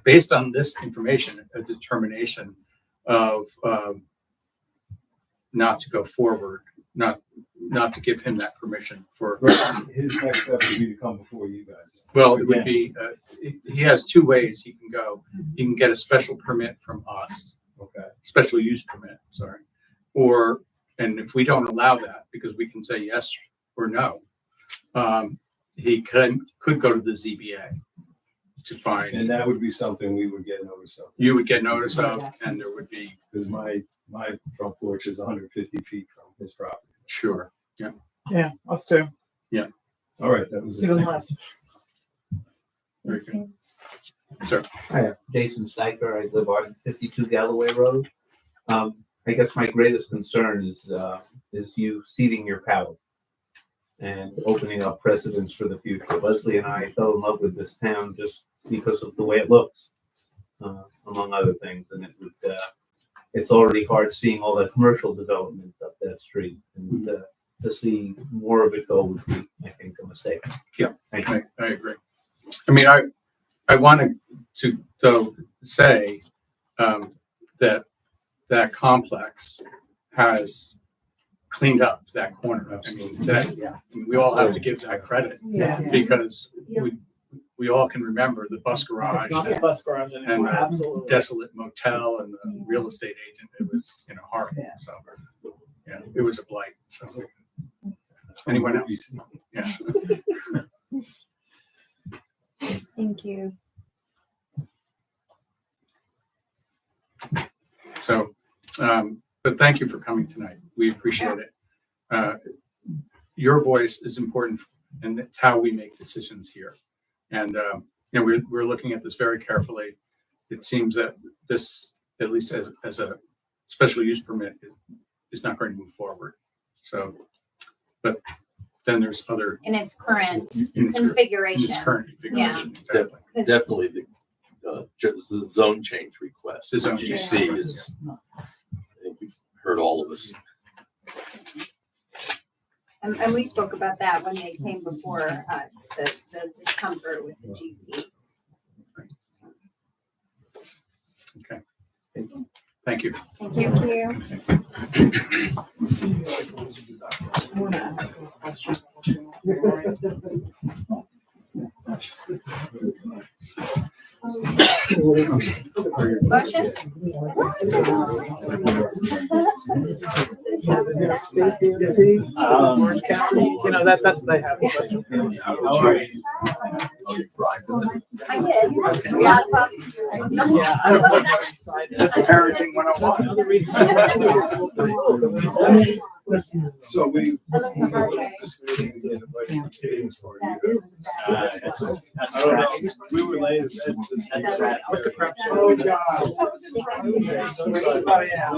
based on this information, a determination of not to go forward, not to give him that permission for. His next step would be to come before you guys. Well, it would be, he has 2 ways he can go. He can get a special permit from us, Okay. special use permit, sorry. And if we don't allow that, because we can say yes or no, he could go to the ZBA to find, And that would be something we would get notice of. you would get notice of, and there would be, Because my front porch is 150 feet from his property. sure. Yeah, us too. All right, that was it. Even less. Very good. Sir, Hi, Jason Steiker. I live on 52 Galloway Road. I guess my greatest concern is you ceding your power and opening up precedents for the future. Leslie and I fell in love with this town just because of the way it looks, among other things. And it's already hard seeing all that commercial development up that street. And to see more of it go would be, I think, a mistake. Yeah, Thank you. I agree. I mean, I wanted to though say that complex has cleaned up that corner. I mean, we all have to give that credit Yeah. because we all can remember the bus garage, It's not the bus garage anymore. and the Absolutely. desolate motel and the real estate agent. It was, horrible. Yeah. So, it was a blight. So, anyone else? Yeah. Thank you. So, but thank you for coming tonight. We appreciate it. Your voice is important, and it's how we make decisions here. And we're looking at this very carefully. It seems that this, at least as a special use permit, is not going to move forward. So, but then there's other In its current in its configuration. current configuration. Exactly. 'Cause- Definitely just the zone change request. The zone GC change. is, I think we've heard all of us. And we spoke about that when they came before us, the discomfort with the GC. Okay. Thank you. Thank you. I want to ask you a question. Motion? Orange County, you know, that's what I have a question. I did. You have a lot of fun. Yeah, I don't know. Parenting 101. Another reason. So we. Okay. I don't know, we were late. What's the crap? Oh, God. Oh, yeah.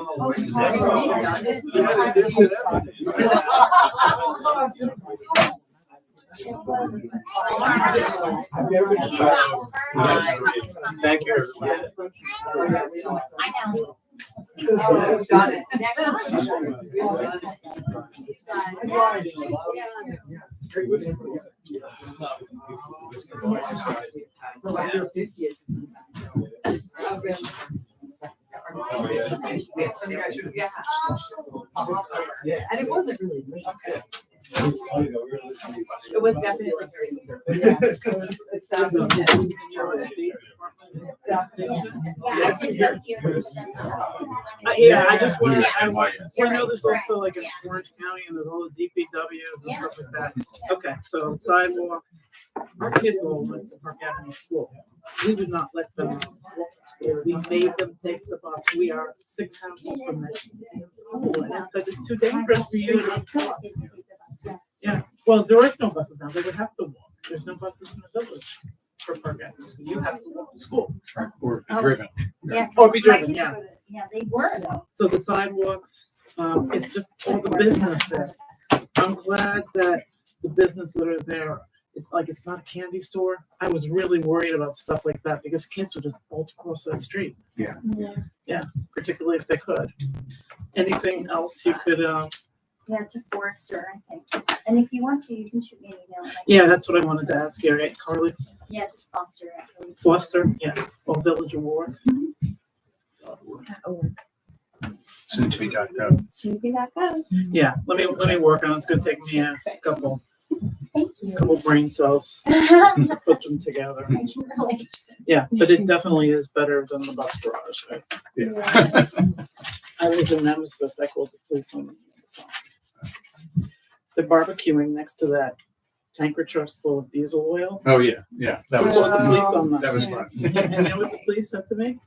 Thank you. I know. Got it. And it wasn't really late. It was definitely it sounded intense. Yeah, I think that's you. Yeah, I just wanted, I NYS. know there's also like in Orange County and there's all the DPWs and stuff like that. Okay, so sidewalk, our kids all went to Park Avenue School. We would not let them walk to school. We made them take the bus. We are 6 houses from that school. And I said, it's too dangerous for you to walk. Yeah, well, there is no buses now. They would have to walk. There's no buses in the village for Park Avenue. So you have to walk to school Or be driven. Yeah. or be My driven, kids yeah. go to- Yeah, they were though. So the sidewalks, it's just all the business there. I'm glad that the businesses that are there, it's like, it's not a candy store. I was really worried about stuff like that because kids would just bolt across that street. Yeah. Yeah, particularly if they could. Anything else you could, Yeah, to Forrester, I think. And if you want to, you can shoot me an email. and I can- yeah, that's what I wanted to ask you, right, Carly? Yeah, just Foster. Actually. Foster, yeah, or Village Award. Soon to be talked about. Soon to be back up. Yeah, let me work on it. It's gonna take me a couple Thank you. brain cells to put them together. I can relate. Yeah, but it definitely is better than the bus garage. I was in Nemesis. I called the police on them. They're barbecuing next to that tanker truck full of diesel oil. Oh, yeah, yeah, that I was, called the police on them. that was fun. And you know what the police said to me?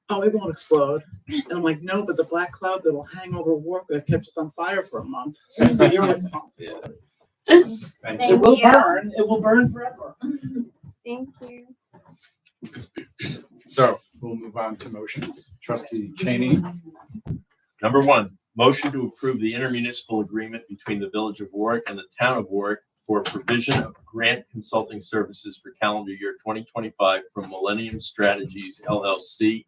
Oh, it won't explode. And I'm like, no, but the black cloud that'll hang over Warwick that kept us on fire for a month. You're responsible. Yeah. Thank It you. will burn. It will burn forever. Thank you. So we'll move on to motions. Trustee Cheney. Number one, motion to approve the intermunicipal agreement between the Village of Warwick and the Town of Warwick for provision of grant consulting services for calendar year 2025 from Millennium Strategies LLC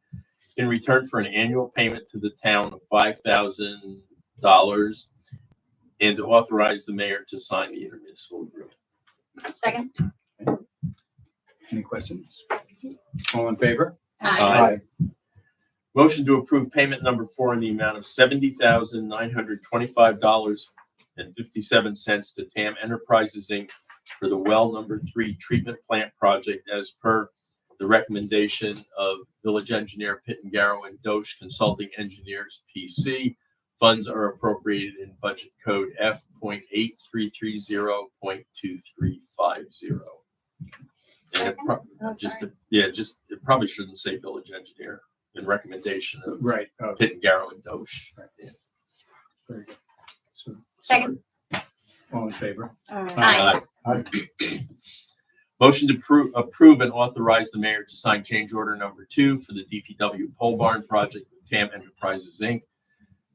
in return for an annual payment to the town of $5,000 and to authorize the mayor to sign the intermunicipal agreement. Second. Any questions? All in favor? Aye. Motion to approve payment number 4 in the amount of $70,925.57 to TAM Enterprises, Inc. for the well number 3 treatment plant project as per the recommendation of village engineer Pittengarrow and Dosh Consulting Engineers, PC. Funds are appropriated in budget code F.8330.2350. And it it probably shouldn't say village engineer in recommendation of Right. Pittengarrow and Dosh. Yeah. Very good. So, Second. all in favor? Aye. Motion to approve and authorize the mayor to sign change order number 2 for the DPW pole barn project with TAM Enterprises, Inc.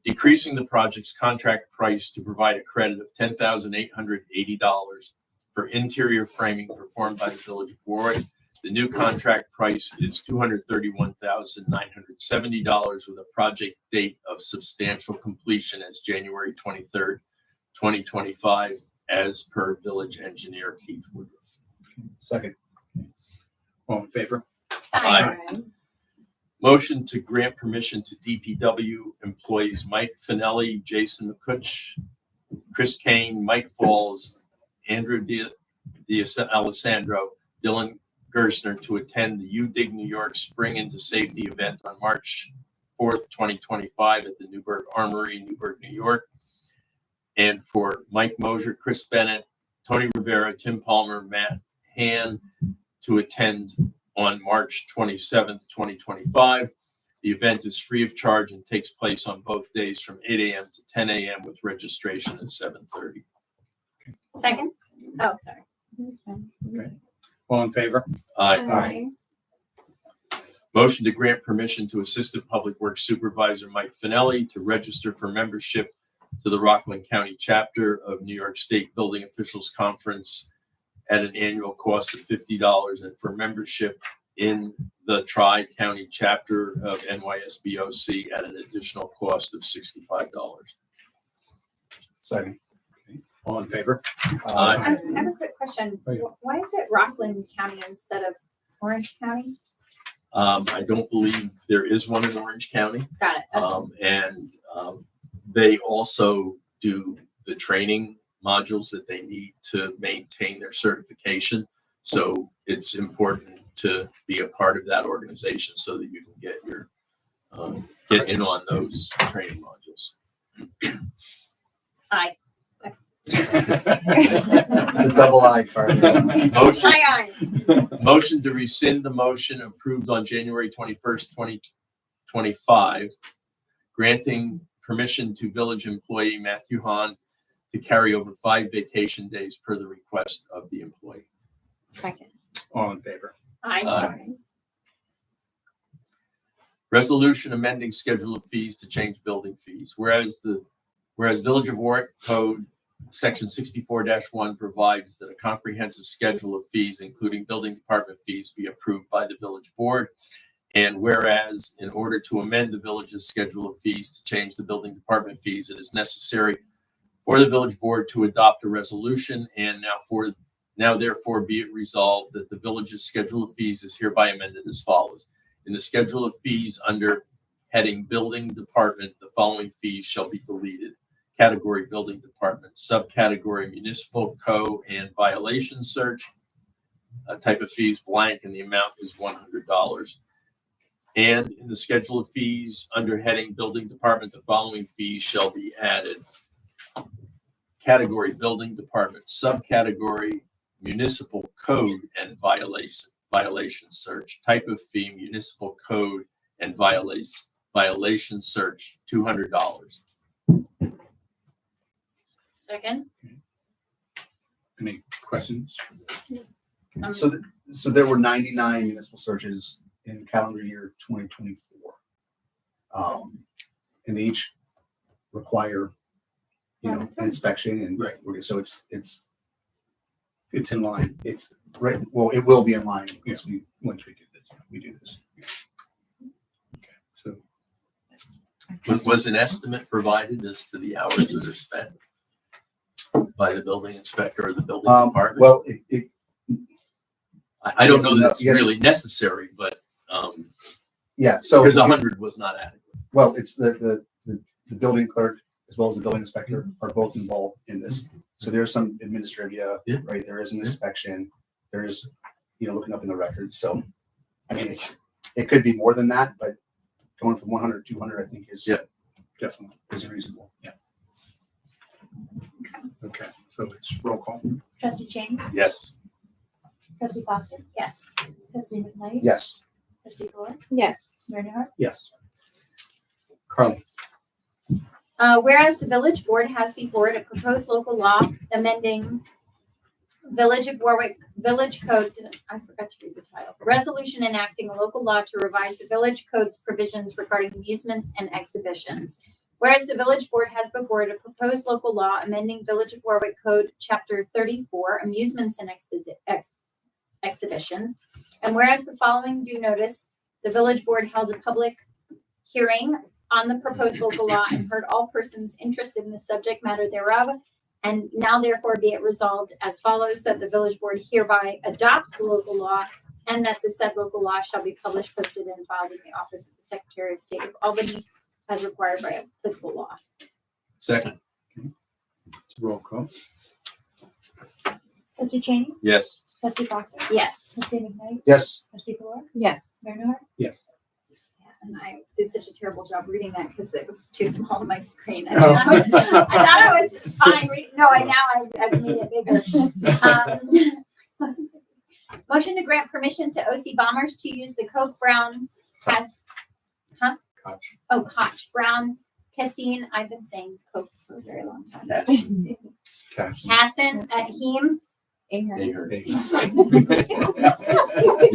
decreasing the project's contract price to provide a credit of $10,880 for interior framing performed by the Village of Warwick. The new contract price is $231,970 with a project date of substantial completion as January 23rd, 2025, as per village engineer Keith Woodruff. Second. All in favor? Aye. Motion to grant permission to DPW employees Mike Finelli, Jason McCutch, Chris Kane, Mike Falls, Andrew Alessandro, Dylan Gerstner to attend the UDIG New York Spring into Safety event on March 4th, 2025 at the Newburgh Armory, Newburgh, New York. And for Mike Mosier, Chris Bennett, Tony Rivera, Tim Palmer, Matt Han to attend on March 27th, 2025. The event is free of charge and takes place on both days from 8 a.m. to 10 a.m. with registration at 7:30. Second? Oh, sorry. All in favor? Aye. Motion to grant permission to Assistant Public Works Supervisor Mike Finelli to register for membership to the Rockland County chapter of New York State Building Officials Conference at an annual cost of $50 and for membership in the Tri-County chapter of NYSBOC at an additional cost of $65. Second. All in favor? Aye. I have a quick question. Oh, yeah. Why is it Rockland County instead of Orange County? I don't believe there is one in Orange County. Got it. They also do the training modules that they need to maintain their certification. So it's important to be a part of that organization so that you can get your get in on those training modules. Aye. It's a double eye card. Motion, Aye. motion to rescind the motion approved on January 21st, 2025, granting permission to village employee Matthew Hahn to carry over 5 vacation days per the request of the employee. Second. All in favor? Aye. Resolution amending schedule of fees to change building fees. Whereas Village of Warwick Code Section 64-1 provides that a comprehensive schedule of fees, including building department fees, be approved by the village board. And whereas in order to amend the village's schedule of fees to change the building department fees, it is necessary for the village board to adopt a resolution, and now therefore be it resolved that the village's schedule of fees is hereby amended as follows. In the schedule of fees under heading building department, the following fees shall be deleted. Category building department, subcategory municipal and violation search, type of fees blank, and the amount is $100. And in the schedule of fees under heading building department, the following fees shall be added. Category building department, subcategory municipal code and violation search, type of fee municipal code and violation search, $200. Second. Any questions? So there were 99 municipal searches in calendar year 2024. And they each require, an inspection and Right. so it's It's in line. it's right. Well, it will be in line Yes, once we do this. we do this. Okay, so Was an estimate provided as to the hours that are spent by the building inspector or the building department? Well, I don't know that it's Yes. really necessary, but yeah. So because 100 was not adequate. well, it's the building clerk as well as the building inspector are both involved in this. So there's some administrivia, Yeah. right? There is an Yeah. inspection. There is, looking up in the records. So, I mean, it could be more than that, but going from 100 to 200, I think is Yeah. definitely is reasonable. Yeah. Okay, so it's roll call. Trustee Chang, Yes. trustee Foster, Yes. trustee McKnight, Yes. trustee Gore, Yes. Mayor Newhart. Yes. Carly. Whereas the village board has before it a proposed local law amending Village of Warwick Village Code, I forgot to read the title. Resolution enacting a local law to revise the village code's provisions regarding amusements and exhibitions. Whereas the village board has before it a proposed local law amending Village of Warwick Code, Chapter 34, Amusements and Exhibitions. And whereas the following due notice, the village board held a public hearing on the proposed local law and heard all persons interested in the subject matter thereof. And now therefore be it resolved as follows, that the village board hereby adopts the local law and that the said local law shall be published, posted, and filed in the office of the Secretary of State of Albany as required by applicable law. Second. Roll call. Trustee Cheney, Yes. trustee Foster, Yes. trustee McKnight, Yes. trustee Kolar, Yes. Mayor Noah. Yes. And I did such a terrible job reading that because it was too small on my screen. I, Oh. I thought I was fine reading. No, I've made it bigger. Motion to grant permission to OC Bombers to use the Koch Brown Koch Brown Cassine. I've been saying Coke for a very long time. Cassie. Cassin at Heem. Bigger. You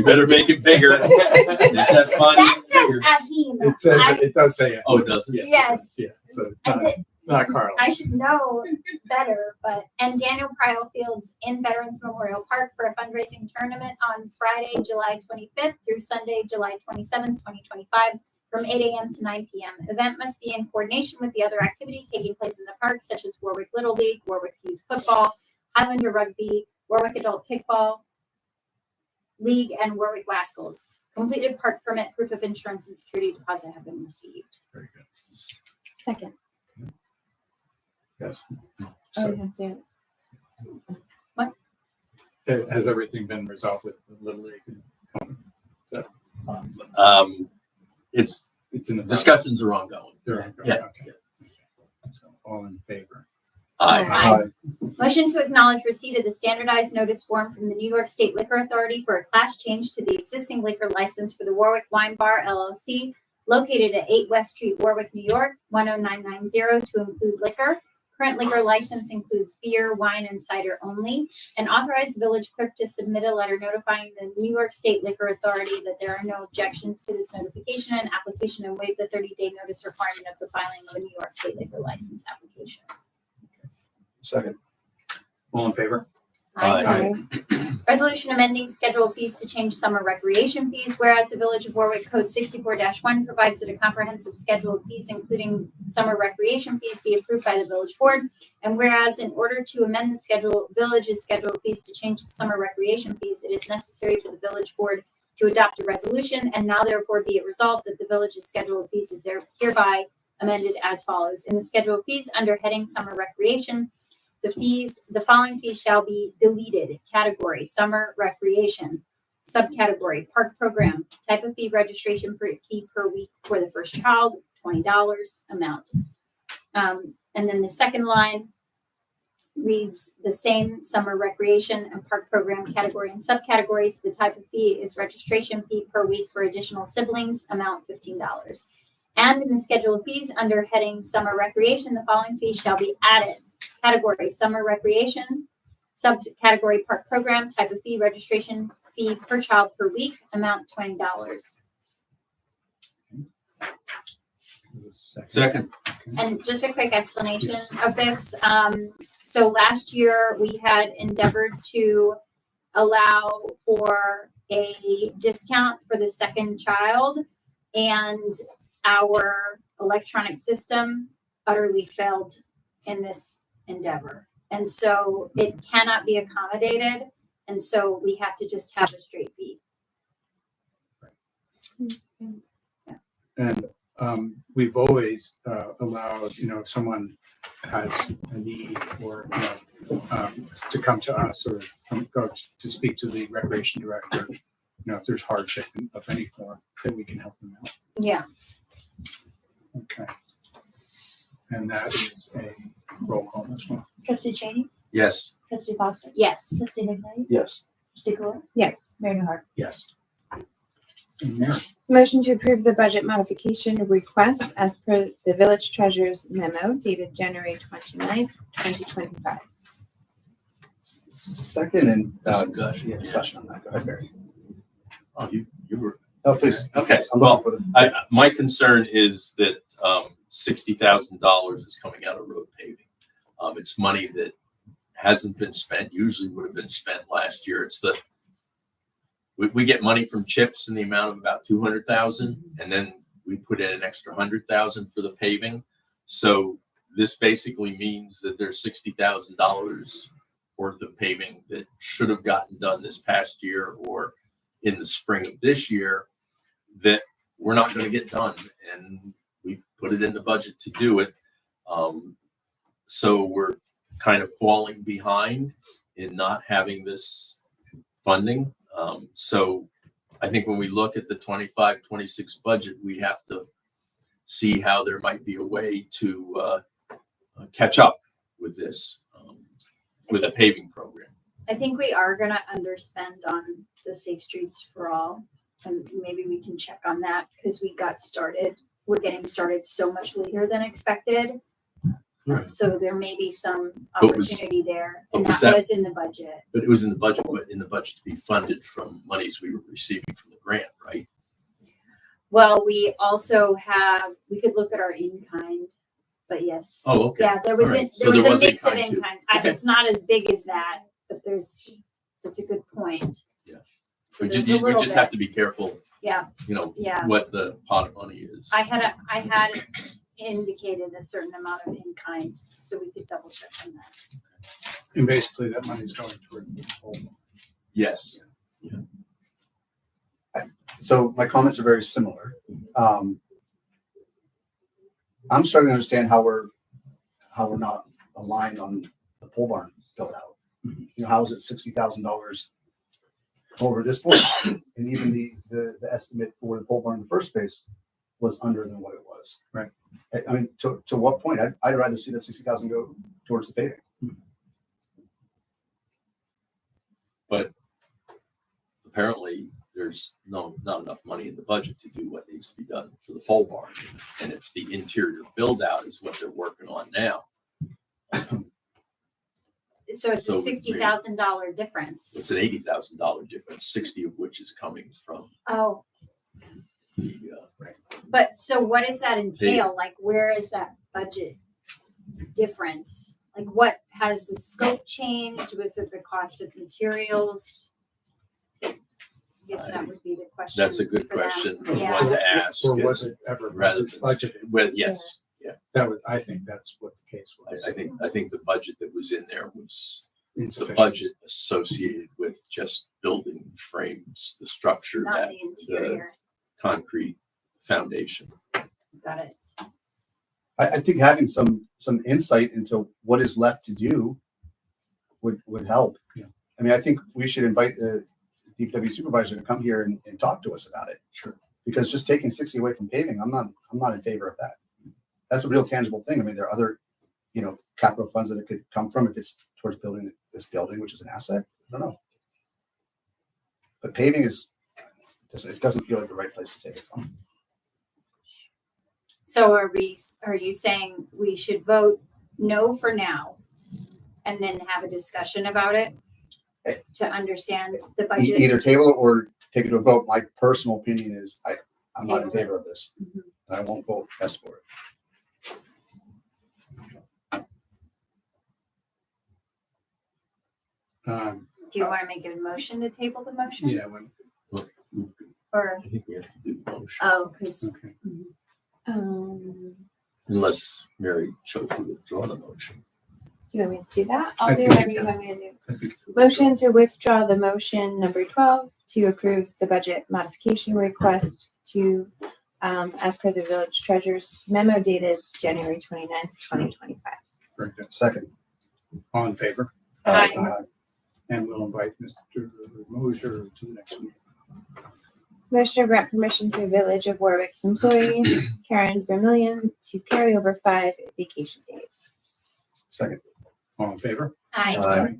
better make it bigger. Is that funny? That says Bigger. at Heem. It says, it does say it. Oh, it does? Yes. Yeah, so it's I not, did. not Carl. I should know better, but and Daniel Pryal Fields in Veterans Memorial Park for a fundraising tournament on Friday, July 25th through Sunday, July 27th, 2025, from 8 a.m. to 9 p.m. Event must be in coordination with the other activities taking place in the park, such as Warwick Little League, Warwick Youth Football, Highlander Rugby, Warwick Adult Kickball League, and Warwick Wascals. Completed park permit, proof of insurance, and security deposit have been received. Very good. Second. Yes. Oh, So, we have to. has everything been resolved with the Little League? It's It's in the. discussions are ongoing. They're ongoing, Yeah. okay. So all in favor? Aye. Motion to acknowledge receipt of the standardized notice form from the New York State Liquor Authority for a class change to the existing liquor license for the Warwick Wine Bar LLC located at 8 West Street, Warwick, New York, 10990 to include liquor. Current liquor license includes beer, wine, and cider only. And authorize the village clerk to submit a letter notifying the New York State Liquor Authority that there are no objections to this notification and application and waive the 30-day notice requirement of the filing of a New York State liquor license application. Second. All in favor? Aye. Resolution amending schedule fees to change summer recreation fees, whereas the Village of Warwick Code 64-1 provides that a comprehensive schedule of fees, including summer recreation fees, be approved by the village board. And whereas in order to amend the village's schedule of fees to change the summer recreation fees, it is necessary for the village board to adopt a resolution. And now therefore be it resolved that the village's schedule of fees is hereby amended as follows. In the schedule of fees under heading summer recreation, the following fees shall be deleted. Category, summer recreation. Subcategory, park program. Type of fee, registration fee per week for the first child, $20 amount. And then the second line reads the same, summer recreation and park program category and subcategories. The type of fee is registration fee per week for additional siblings, amount $15. And in the schedule of fees under heading summer recreation, the following fees shall be added. Category, summer recreation. Subcategory, park program. Type of fee, registration fee per child per week. Amount $20. Second. And just a quick explanation of this. So last year we had endeavored to allow for a discount for the second child, and our electronic system utterly failed in this endeavor. And so it cannot be accommodated. And so we have to just have a straight fee. And we've always allowed, if someone has a need or, to come to us or go to speak to the recreation director, if there's hardship of any form, that we can help them out. Yeah. Okay. And that is a roll call as well. Trustee Cheney, Yes. trustee Foster, Yes. trustee McKnight, Yes. trustee Kolar, Yes. Mayor Noah. Yes. And Mary, Motion to approve the budget modification request as per the village treasurer's memo dated January 29th, 2025. Second and Discussion. discussion on that. Go ahead, Barry. Oh, you were. Oh, please. Okay, I'm well, looking for the. my concern is that, $60,000 is coming out of road paving. It's money that hasn't been spent, usually would have been spent last year. It's we get money from CHIPS in the amount of about 200,000, and then we put in an extra 100,000 for the paving. So this basically means that there's $60,000 worth of paving that should have gotten done this past year or in the spring of this year that we're not going to get done, and we put it in the budget to do it. So we're kind of falling behind in not having this funding. So I think when we look at the 25-26 budget, we have to see how there might be a way to catch up with this, with a paving program. I think we are gonna underspend on the Safe Streets for All, and maybe we can check on that, because we're getting started so much later than expected. Right. So there may be some But was- opportunity there, but and was that that- was in the budget. But it was in the budget, but in the budget to be funded from monies we were receiving from the grant, right? Well, we also we could look at our in-kind, but yes. Oh, okay. Yeah, there was, All right. there So was there a was mix of in-kind too. in-kind. Okay. It's not as big as that, but that's a good point. Yeah. So We there's a we little just bit. have to be careful, Yeah, yeah. what the pot of money is. I had indicated a certain amount of in-kind, so we could double check on that. And basically that money's going toward the whole. Yes. So my comments are very similar. I'm struggling to understand how we're not aligned on the pole barn build out. You know, how is it $60,000 over this point? And even the estimate for the pole barn in the first place was under than what it was. Right. I mean, to what point? I'd rather see that 60,000 go towards the paving. But apparently there's not enough money in the budget to do what needs to be done for the pole barn. And it's the interior build out is what they're working on now. So it's a So $60,000 difference. It's an $80,000 difference, 60 of which is coming from Oh, the, but so what does that entail? Like, where is that budget difference? Like, what has the scope changed? Was it the cost of materials? I guess that would be the question. that's a good for them. question. Yeah. One to ask. Or was it ever Rather than, budgeted? well, yes, yeah. That would, I think that's what the case was. I think the budget that was in there was the Insufficient. budget associated with just building frames, the structure, Not that the interior. concrete foundation. Got it. I think having some insight into what is left to do would help. Yeah. I mean, I think we should invite the DPW supervisor to come here and talk to us about it. Sure. Because just taking 60 away from paving, I'm not in favor of that. That's a real tangible thing. I mean, there are other, capital funds that it could come from if it's towards building this building, which is an asset. I don't know. But paving it doesn't feel like the right place to take it from. So are you saying we should vote no for now and then have a discussion about it to understand the budget? Either table it or take it to a vote. My personal opinion is I'm not in Table it. favor of this. Mhm. And I won't vote yes for it. Do you want to make a motion to table the motion? Yeah, when, Or, I think we have to do the motion. oh, because, okay. Unless Mary chose to withdraw the motion. Do you want me to do that? I I'll do think whatever you you can. want me to do. I think Motion to withdraw the motion number 12 to approve the budget modification request to, as per the village treasurer's memo dated January 29th, 2025. very good. Second. All in favor? Aye. And we'll invite Mr. Mosier to the next meeting. Motion to grant permission to Village of Warwick's employee Karen Vermillion to carry over 5 vacation days. Second. All in favor? aye.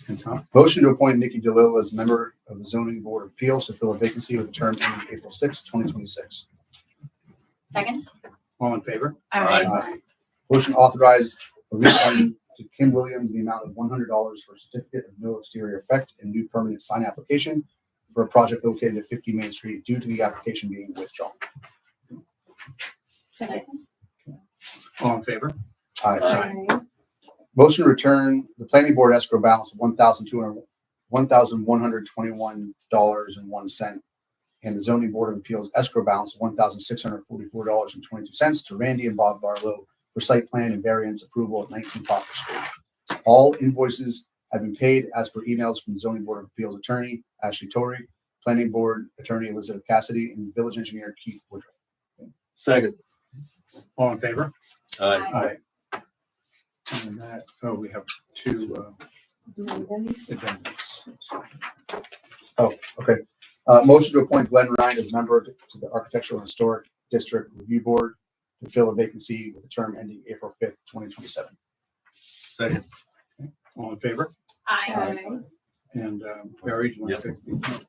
And Tom? Motion to appoint Nikki DeLille as member of the zoning board of appeals to fill a vacancy with a term ending April 6, 2026. Second? All in favor? Aye. Motion to authorize a refund to Kim Williams in the amount of $100 for a certificate of no exterior effect and new permanent sign application for a project located at 50 Main Street due to the application being withdrawn. Second. All in favor? Aye. Motion to return the planning board escrow balance of $1,121.01 and the zoning board of appeals escrow balance of $1,644.22 to Randy and Bob Barlow for site plan and variance approval at 19 Poplar Street. All invoices have been paid as per emails from zoning board of appeals attorney Ashley Torrey, planning board attorney Elizabeth Cassidy, and village engineer Keith Woodruff. Second. All in favor? Aye. Aye. And that, we have two addendums. Oh, okay. Motion to appoint Glenn Ryan as member to the Architectural and Historic District Review Board to fill a vacancy with a term ending April 5th, 2027. Second. All in favor? Aye. And Barry, do you want to take the?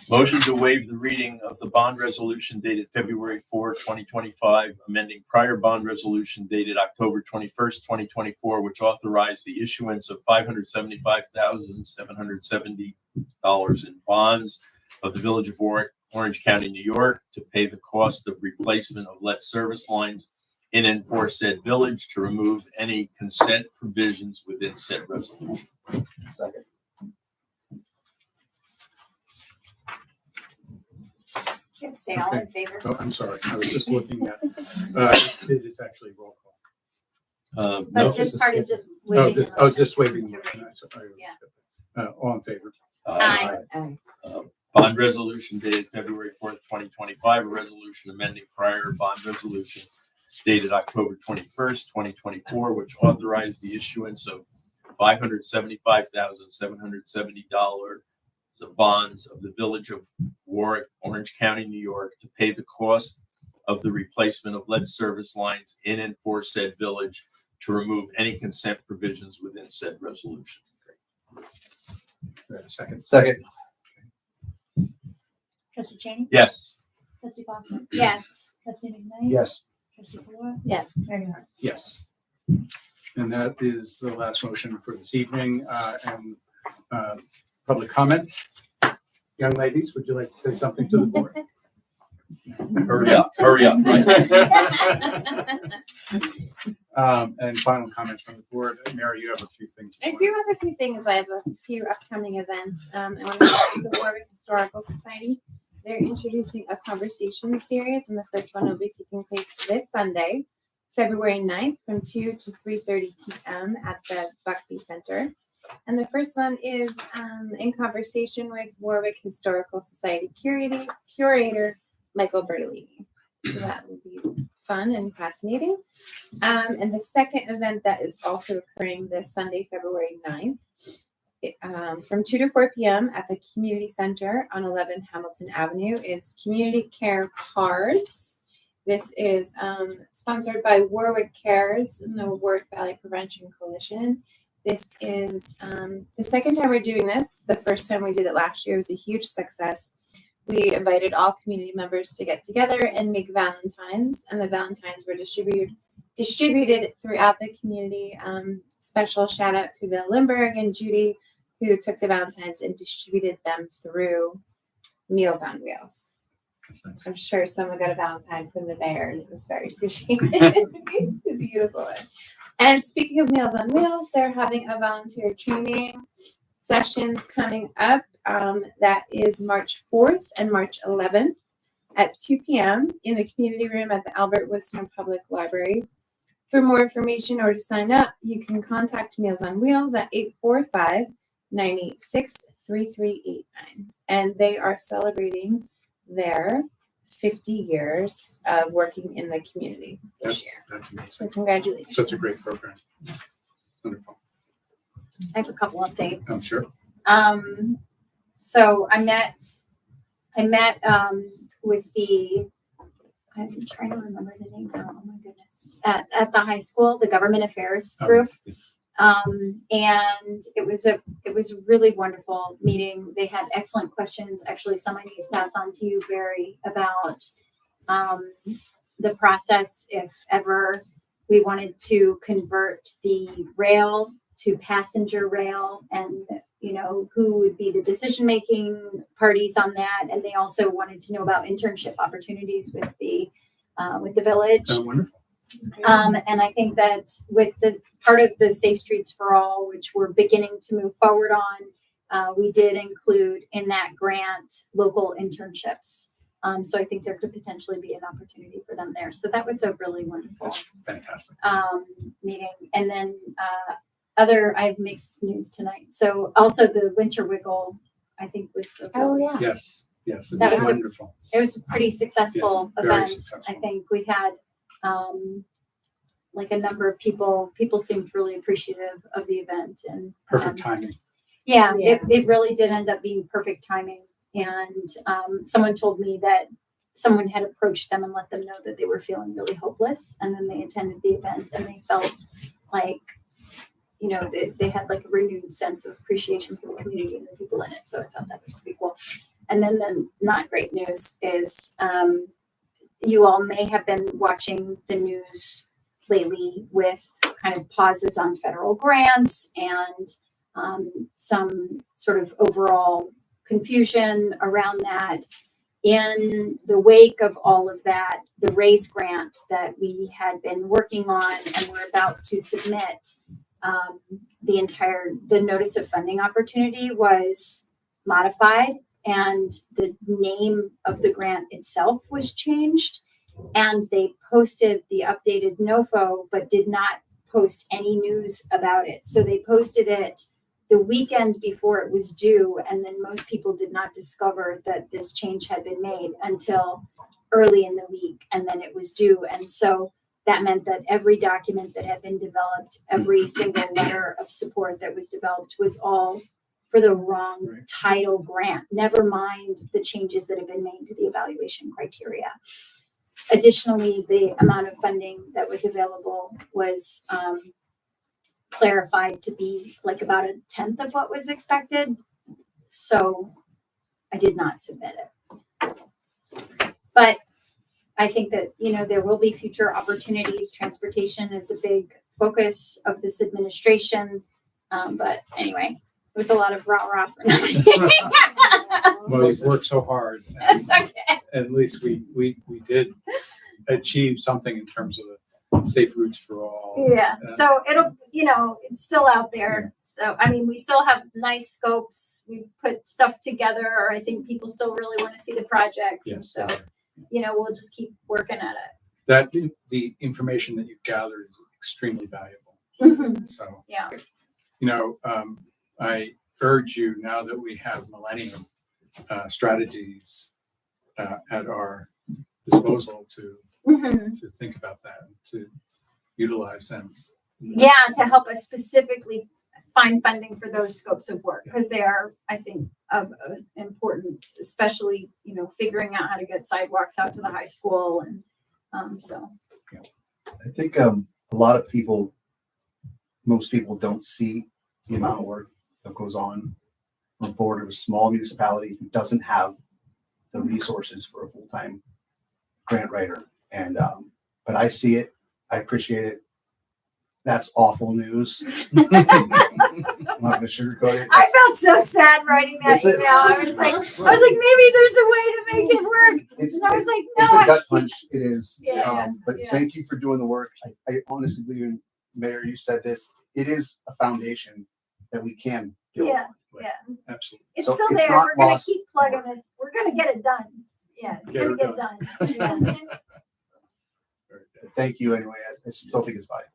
Motion to waive the reading of the bond resolution dated February 4, 2025, amending prior bond resolution dated October 21st, 2024, which authorized the issuance of $575,770 in bonds of the Village of Orange County, New York, to pay the cost of replacement of lead service lines in and for said village, to remove any consent provisions within said resolution. Second. Say all in favor. Oh, I'm sorry. I was just looking at, it is actually roll call. No, But this part is just Oh, waiting. just waiving the motion. Yeah. All in favor? Aye. Bond resolution dated February 4th, 2025, a resolution amending prior bond resolution dated October 21st, 2024, which authorized the issuance of $575,770 of bonds of the Village of Warwick, Orange County, New York, to pay the cost of the replacement of lead service lines in and for said village, to remove any consent provisions within said resolution. Second. Second. Trustee Cheney? Yes. Trustee Foster? Yes. Trustee McKnight? Yes. Trustee Fluor? Yes. Mayor Hart? Yes. And that is the last motion for this evening. And public comments. Young ladies, would you like to say something to the board? Hurry up, right? And final comments from the board. Mary, you have a few things. I do have a few things. I have a few upcoming events. I want to start with the Warwick Historical Society. They're introducing a conversation series, and the first one will be taking place this Sunday, February 9th, from 2 to 3:30 p.m. at the Buckby Center. And the first one is in conversation with Warwick Historical Society curator Michael Bertolini. So that will be fun and fascinating. And the second event that is also occurring this Sunday, February 9th, from 2 to 4 p.m. at the Community Center on 11 Hamilton Avenue is Community Care Cards. This is sponsored by Warwick Cares and the Warwick Valley Prevention Coalition. This is the second time we're doing this. The first time we did it last year was a huge success. We invited all community members to get together and make Valentines, and the Valentines were distributed throughout the community. Special shout out to Bill Lindbergh and Judy, who took the Valentines and distributed them through Meals on Wheels. I'm sure someone got a Valentine from the mayor, and it was very appreciated. It's a beautiful one. And speaking of Meals on Wheels, they're having a volunteer training sessions coming up. That is March 4th and March 11th at 2 p.m. in the community room at the Albert Worcester Public Library. For more information or to sign up, you can contact Meals on Wheels at 845-986-3389. And they are celebrating their 50 years of working in the community this year. That's amazing. So congratulations. Such a great program. Wonderful. I have a couple updates. I'm sure. So I met with I'm trying to remember the name now. Oh my goodness. At the high school, the government affairs group. And it was a really wonderful meeting. They had excellent questions. Actually, some I need to pass on to you, Barry, about the process if ever we wanted to convert the rail to passenger rail, and who would be the decision-making parties on that. And they also wanted to know about internship opportunities with the village. Oh, wonderful. And I think that with the part of the Safe Streets for All, which we're beginning to move forward on, we did include in that grant local internships. So I think there could potentially be an opportunity for them there. So that was a really wonderful That's fantastic. meeting. And then I have mixed news tonight. So also the Winter Wiggle, I think was a Oh, really- yes. Yes, it That was was a- wonderful. it was a pretty successful Yes, very event. successful. I think we had like a number of people seemed really appreciative of the event and Perfect timing. yeah, Yeah. it really did end up being perfect timing. And someone told me that someone had approached them and let them know that they were feeling really hopeless. And then they attended the event and they felt like, they had like a renewed sense of appreciation for the community and the people in it. So I thought that was pretty cool. And then the not great news is you all may have been watching the news lately with kind of pauses on federal grants and some sort of overall confusion around that. In the wake of all of that, the RAISE grant that we had been working on and we're about to submit, the notice of funding opportunity was modified and the name of the grant itself was changed. And they posted the updated NOFO, but did not post any news about it. So they posted it the weekend before it was due, and then most people did not discover that this change had been made until early in the week, and then it was due. And so that meant that every document that had been developed, every single letter of support that was developed was all for the wrong Right. title grant, never mind the changes that have been made to the evaluation criteria. Additionally, the amount of funding that was available was clarified to be like about 1/10 of what was expected. So I did not submit it. But I think that, there will be future opportunities. Transportation is a big focus of this administration. But anyway, it was a lot of rah-rah for nothing. Well, we've worked so hard. That's And okay. at least we did achieve something in terms of the safe routes for all. Yeah, so it'll, it's still out there. So, I mean, we still have nice scopes. We put stuff together, or I think people still really want to see the projects. And Yes. so, we'll just keep working at That the information that you've gathered is extremely valuable. it. So, Yeah. I urge you, now that we have Millennium strategies at our disposal, to think about that, and to utilize them. Yeah, to help us specifically find funding for those scopes of work, because they are, I think, important, especially, figuring out how to get sidewalks out to the high school. And so. I think a lot of people, most people don't see the amount of work that goes on the board of a small municipality who doesn't have the resources for a full-time grant writer. And but I see it, I appreciate it. That's awful news. I'm not gonna sugarcoat it. I felt so sad writing that That's it. email. I was like, maybe there's a way to make it work. It's, And I was like, it's no, a gut punch. It is. Yeah, But yeah. thank you for doing the work. I honestly believe, in Mayor, you said this, it is a foundation that we can build Yeah. on. Yeah. Absolutely. It's So still it's there. not We're going to lost. keep plugging it. We're going to get it done. Yeah, it's Get going to her get done. Yeah. Very good. Thank you anyway. I still think it's valuable.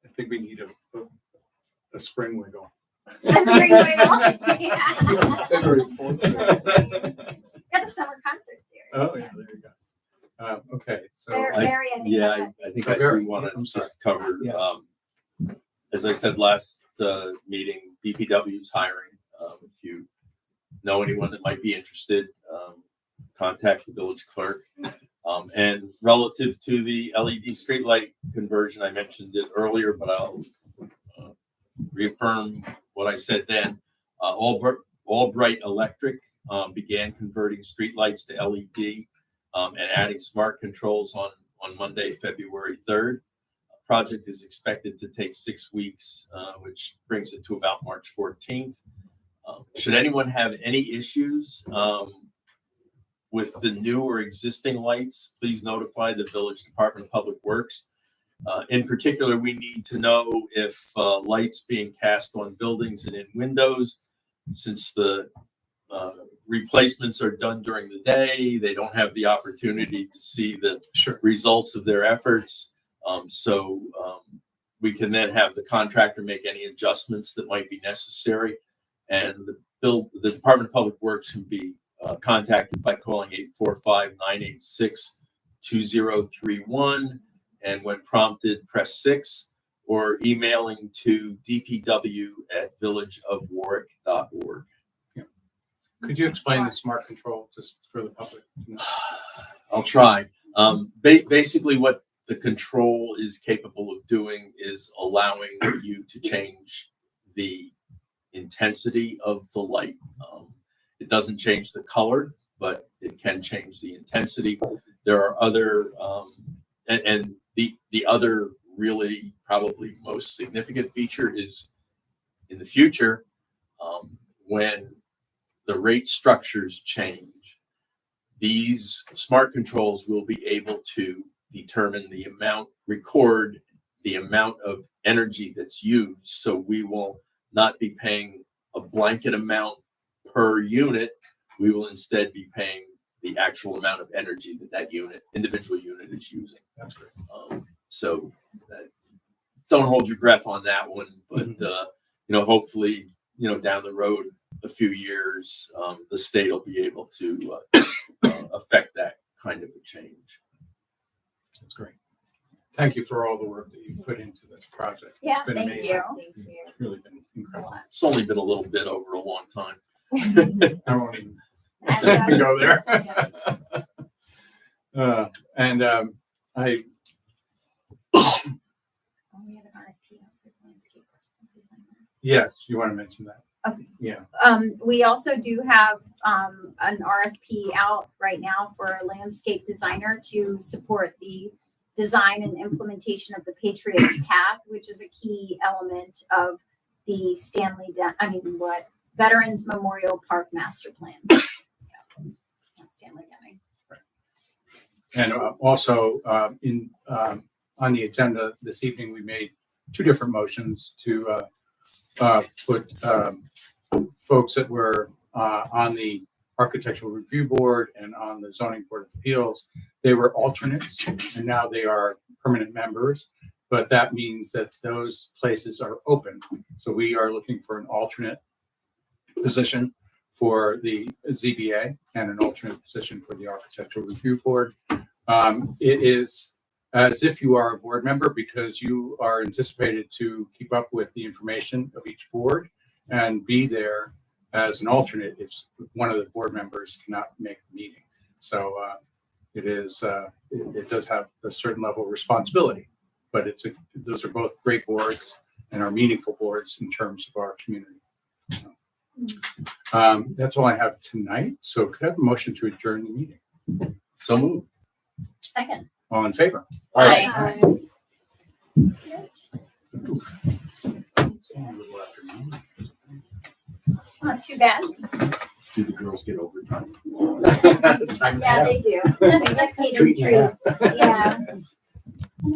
I think we need a spring wiggle. That's very well. Yeah. February 4th. Got the summer concert series. Oh, yeah, there you go. Okay, so Barry, I think Yeah, that's I think Oh, I very- do want I'm to sorry. just cover, Yes. as I said last meeting, DPW is hiring. If you know anyone that might be interested, contact the village clerk. And relative to the LED streetlight conversion, I mentioned it earlier, but I'll reaffirm what I said then. Albright Electric began converting streetlights to LED and adding smart controls on Monday, February 3rd. The project is expected to take 6 weeks, which brings it to about March 14th. Should anyone have any issues with the new or existing lights, please notify the Village Department of Public Works. In particular, we need to know if lights being cast on buildings and in windows, since the replacements are done during the day, they don't have the opportunity to see the results of their efforts. We can then have the contractor make any adjustments that might be necessary. And the Department of Public Works can be contacted by calling 845-986-2031. And when prompted, press 6, or emailing to dpw@villageofwarwick.org. Could you explain the smart control just for the public? I'll try. Basically, what the control is capable of doing is allowing you to change the intensity of the light. It doesn't change the color, but it can change the intensity. There are other, and the other really probably most significant feature is in the future, when the rate structures change, these smart controls will be able to determine record the amount of energy that's used. So we will not be paying a blanket amount per unit. We will instead be paying the actual amount of energy that individual unit is using. That's great. Don't hold your breath on that one, but hopefully, down the road, a few years, the state will be able to affect that kind of a change. That's great. Thank you for all the work that you put into this project. Yeah, It's been thank amazing. you. It's really been incredible. It's only been a little bit over a long time. I won't even go there. And I, yes, you want to mention that? Okay. Yeah. We also do have an RFP out right now for a landscape designer to support the design and implementation of the Patriots Path, which is a key element of the Veterans Memorial Park Master Plan. That's Stanley Deming. And also on the agenda this evening, we made two different motions to put folks that were on the Architectural Review Board and on the Zoning Board of Appeals. They were alternates, and now they are permanent members. But that means that those places are open. So we are looking for an alternate position for the ZBA and an alternate position for the Architectural Review Board. It is as if you are a board member, because you are anticipated to keep up with the information of each board and be there as an alternate if one of the board members cannot make the meeting. So it does have a certain level of responsibility, but those are both great boards and are meaningful boards in terms of our community. That's all I have tonight. So could I have a motion to adjourn the meeting? So moved. Second. All in favor? Aye. Not too bad. Do the girls get overtime? Yeah, they do. They get paid in treats. Yeah.